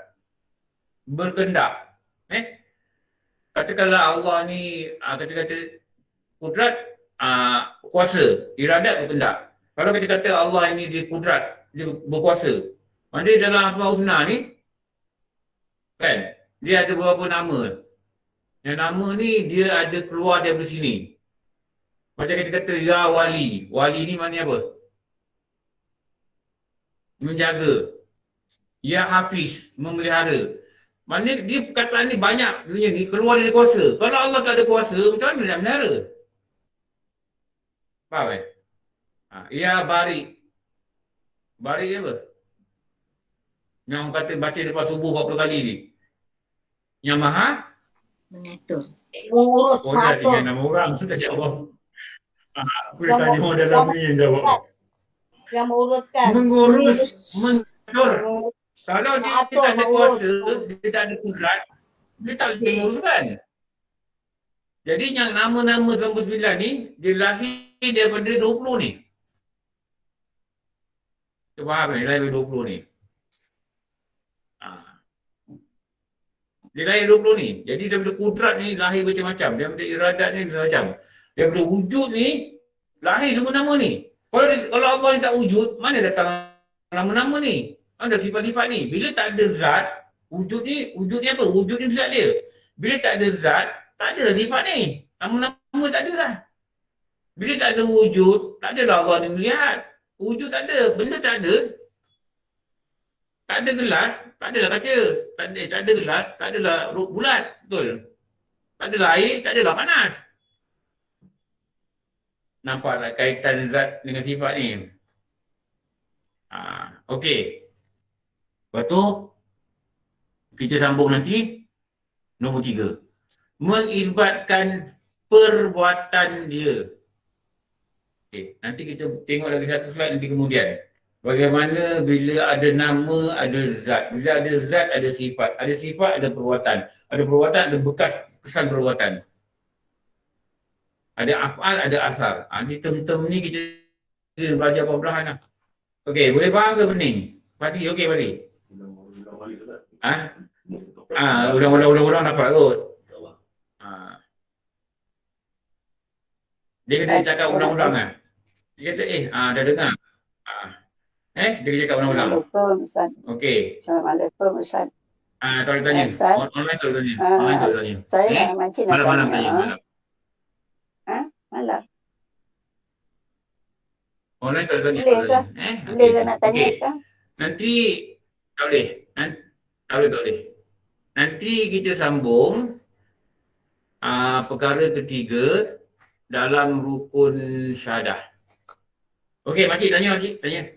Berkendak. Katakanlah Allah ni, kata-kata kudrat, kuasa, iradat berkendak. Kalau kita kata Allah ini dia kudrat, dia berkuasa. Maksudnya dalam Asmaul Husna ni, kan, dia ada beberapa nama. Yang nama ni dia ada keluar daripada sini. Macam kita kata Ya Wali. Wali ni maknanya apa? Menjaga. Ya Hafiz, memelihara. Maknanya dia perkataan ni banyak dunia ni keluar dari kuasa. Kalau Allah tak ada kuasa, macam mana nak melihara? Faham Ya Bari. Bari apa? Yang orang kata baca lepas subuh 40 kali ni. Yang Maha Mengatur. Mengurus dah tinggal nama orang. Tak jawab. Aku dah tanya orang dalam ni yang jawab. Yang menguruskan. Mengurus. Mengatur. Kalau dia tak ada kuasa, dia tak ada kudrat, dia tak boleh menguruskan. Jadi yang nama-nama 99 ni, dia lahir daripada 20 ni. Kita faham ni, lahir daripada 20 ni. Dia lahir 20 ni. Jadi daripada kudrat ni lahir macam-macam. Daripada iradat ni macam-macam. Daripada wujud ni, lahir semua nama ni. Kalau Allah ni tak wujud, mana datang nama-nama ni? Ada sifat-sifat ni. Bila tak ada zat, wujud ni apa? Wujud ni zat dia. Bila tak ada zat, tak ada sifat ni. Nama-nama tak ada lah. Bila tak ada wujud, tak adalah Allah ni melihat. Wujud tak ada, benda tak ada. Tak ada gelas, tak adalah kaca. Tak ada gelas, tak adalah bulat. Betul? Tak adalah air, tak adalah panas. Nampaklah kaitan zat dengan sifat ni. Okey. Lepas tu, kita sambung nanti. Nombor 3. Mengisbatkan perbuatan dia. Okay. Nanti kita tengok lagi satu slide nanti kemudian. Bagaimana bila ada nama, ada zat. Bila ada zat, ada sifat. Ada sifat, ada perbuatan. Ada perbuatan, ada bekas kesan perbuatan. Ada af'al, ada asar. Di term-term ni kita belajar perbedahan lah. Okey, boleh faham ke pening? Pati, okey Pati? Ulang-ulang dapat kot. Dia kena cakap ulang-ulang kan? Dia kata, dah dengar. Dia cakap ulang-ulang. Assalamualaikum Ustaz. Okey. Assalamualaikum Ustaz. Tak boleh tanya. Ustaz. Online tak boleh tanya. Online tak boleh tanya. Saya makcik nak Malam-malam tanya. tanya. Malam. Malam. Online tak boleh tanya. Boleh ke? Boleh ke nak tanya Okey. sekarang? Nanti tak boleh. Tak boleh. Nanti kita sambung perkara ketiga dalam rukun syahadah. Okey, makcik tanya makcik. Tanya.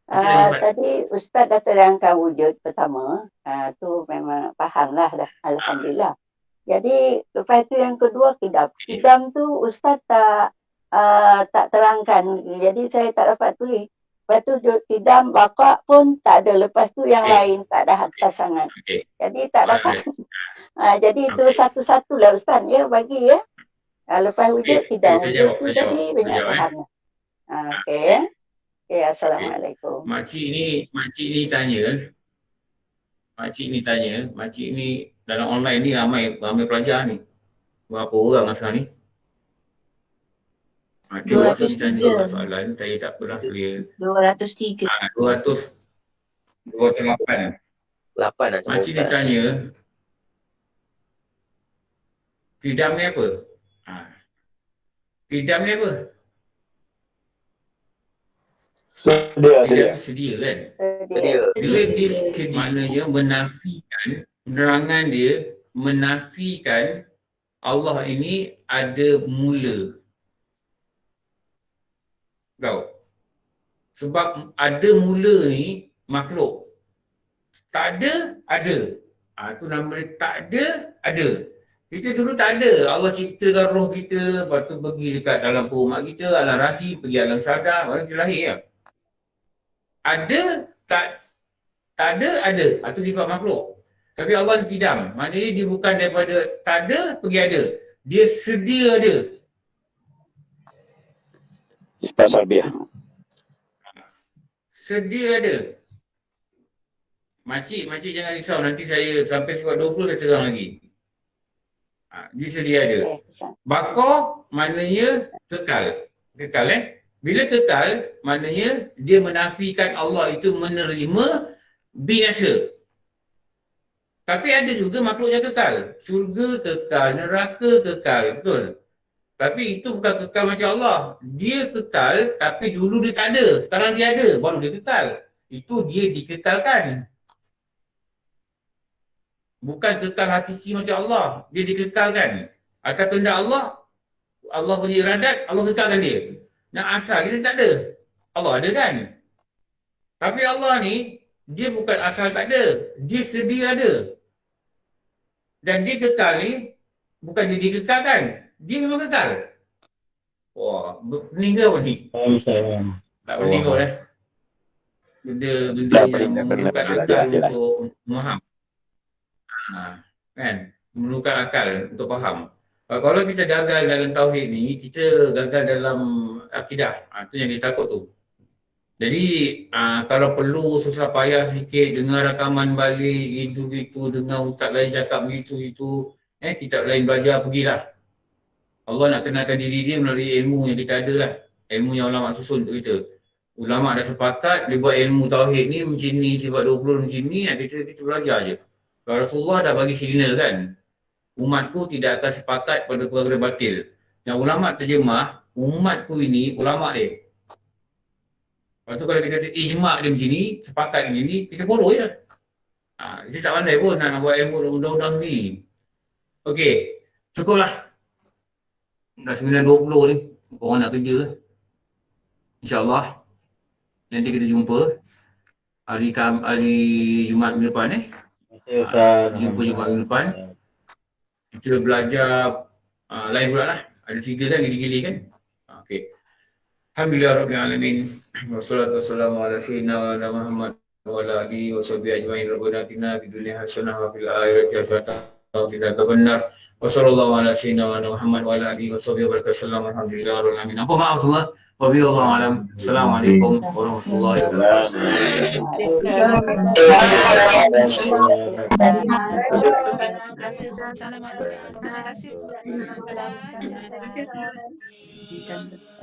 Tadi Ustaz dah terangkan wujud pertama. Tu memang fahamlah dah. Alhamdulillah. Jadi lepas tu yang kedua kidam. Kidam tu Ustaz tak terangkan. Jadi saya tak dapat tulis. Lepas tu kidam baqa pun tak ada. Lepas tu yang lain tak ada atas sangat. Jadi tak dapat. Jadi itu satu-satulah Ustaz ya bagi ya. Lepas wujud kidam. Wujud tu tadi banyak fahamnya. Okey. Okay, Assalamualaikum. Makcik ni tanya, makcik ni dalam online ni ramai pelajar ni. Berapa orang sekarang ni? Dia rasa tanya soalan, saya tak pernah clear. 203. 208. 8 dah Makcik ni tanya, kidam ni apa? Kidam ni apa? Sedia kan? Dia maknanya menafikan, penerangan dia menafikan Allah ini ada mula. Tahu? Sebab ada mula ni makhluk. Tak ada, ada. Itu nama dia tak ada. Kita dulu tak ada. Allah ciptakan roh kita, lepas tu pergi dekat dalam perut mak kita, alam rahim, pergi alam sadar, orang kita lahir ya. Ada, tak ada. Itu sifat makhluk. Tapi Allah kidam. Maknanya dia bukan daripada tak ada, pergi ada. Dia sedia ada. Sifat salbiah. Sedia ada. Makcik jangan risau. Nanti saya sampai sifat 20 saya terang lagi. Dia sedia ada. Baqa maknanya kekal. Bila kekal, maknanya dia menafikan Allah itu menerima binasa. Tapi ada juga makhluk yang kekal. Syurga kekal, neraka kekal, betul. Tapi itu bukan kekal macam Allah. Dia kekal, tapi dulu dia tak ada. Sekarang dia ada, baru dia kekal. Itu dia dikekalkan. Bukan kekal hakiki macam Allah. Dia dikekalkan. Atas kehendak Allah punya iradat, Allah kekalkan dia. Nah asal dia tak ada. Allah ada kan? Tapi Allah ni, dia bukan asal tak ada. Dia sedia ada. Dan dia kekal ni, bukan dia dikekalkan. Dia memang kekal. Wah, pening ke apa ni? Tak pening kot Benda yang memerlukan akal untuk memaham. Kan? Memerlukan akal untuk faham. Kalau kita gagal dalam tauhid ni, kita gagal dalam akidah. Itu yang kita takut tu. Jadi kalau perlu susah payah sikit, dengar rakaman balik, gitu-gitu, dengar ustaz lain cakap gitu-gitu, kitab lain belajar, pergilah. Allah nak kenalkan diri dia melalui ilmu yang kita ada lah. Ilmu yang ulama susun untuk kita. Ulama dah sepakat, dia buat ilmu tauhid ni macam ni, dia buat 20 macam ni, kita belajar je. Kalau Rasulullah dah bagi signal kan, umatku tidak akan sepakat pada perkara batil. Yang ulama terjemah, umatku ini ulama dia. Lepas tu kalau kita ijma' dia macam ni, sepakat macam ni, kita follow je. Kita tak pandai pun nak buat ilmu undang-undang ni. Okey, cukuplah. Dah 9.20 ni, korang nak kerja. InsyaAllah, nanti kita jumpa hari Jumaat minggu depan jumpa Jumaat minggu depan. Kita belajar lain pula lah. Ada 3 kan, gili-gili kan. Okey. Alhamdulillah Rabbil Alamin. Wassalatu wassalamu ala sayyidina Muhammad wa ala alihi wa sahbihi ajma'in. Rabbana atina fid dunya hasanah wa fil akhirati hasanah wa qina adzabannar. Wassallallahu ala sayyidina Muhammad wa ala alihi wa sahbihi wa barakatuh. Alhamdulillah Rabbil Alamin. Apa maaf semua? Wabillahi alam. Assalamualaikum warahmatullahi wabarakatuh.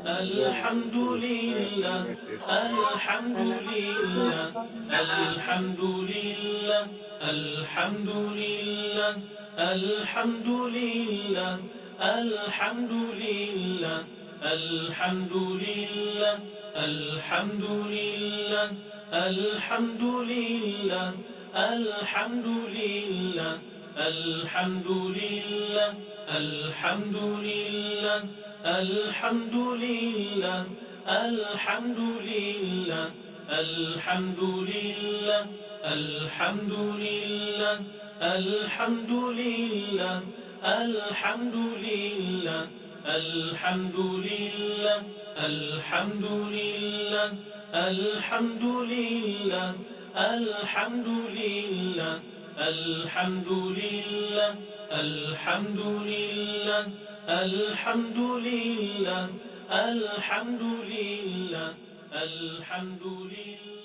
Alhamdulillah, alhamdulillah, alhamdulillah, alhamdulillah, alhamdulillah, alhamdulillah. Alhamdulillah, alhamdulillah, alhamdulillah, alhamdulillah, alhamdulillah, alhamdulillah, alhamdulillah, alhamdulillah, الحمد لله الحمد لله الحمد لله الحمد لله الحمد لله الحمد لله الحمد لله الحمد لله الحمد لله الحمد لله الحمد لله الحمد لله الحمد لله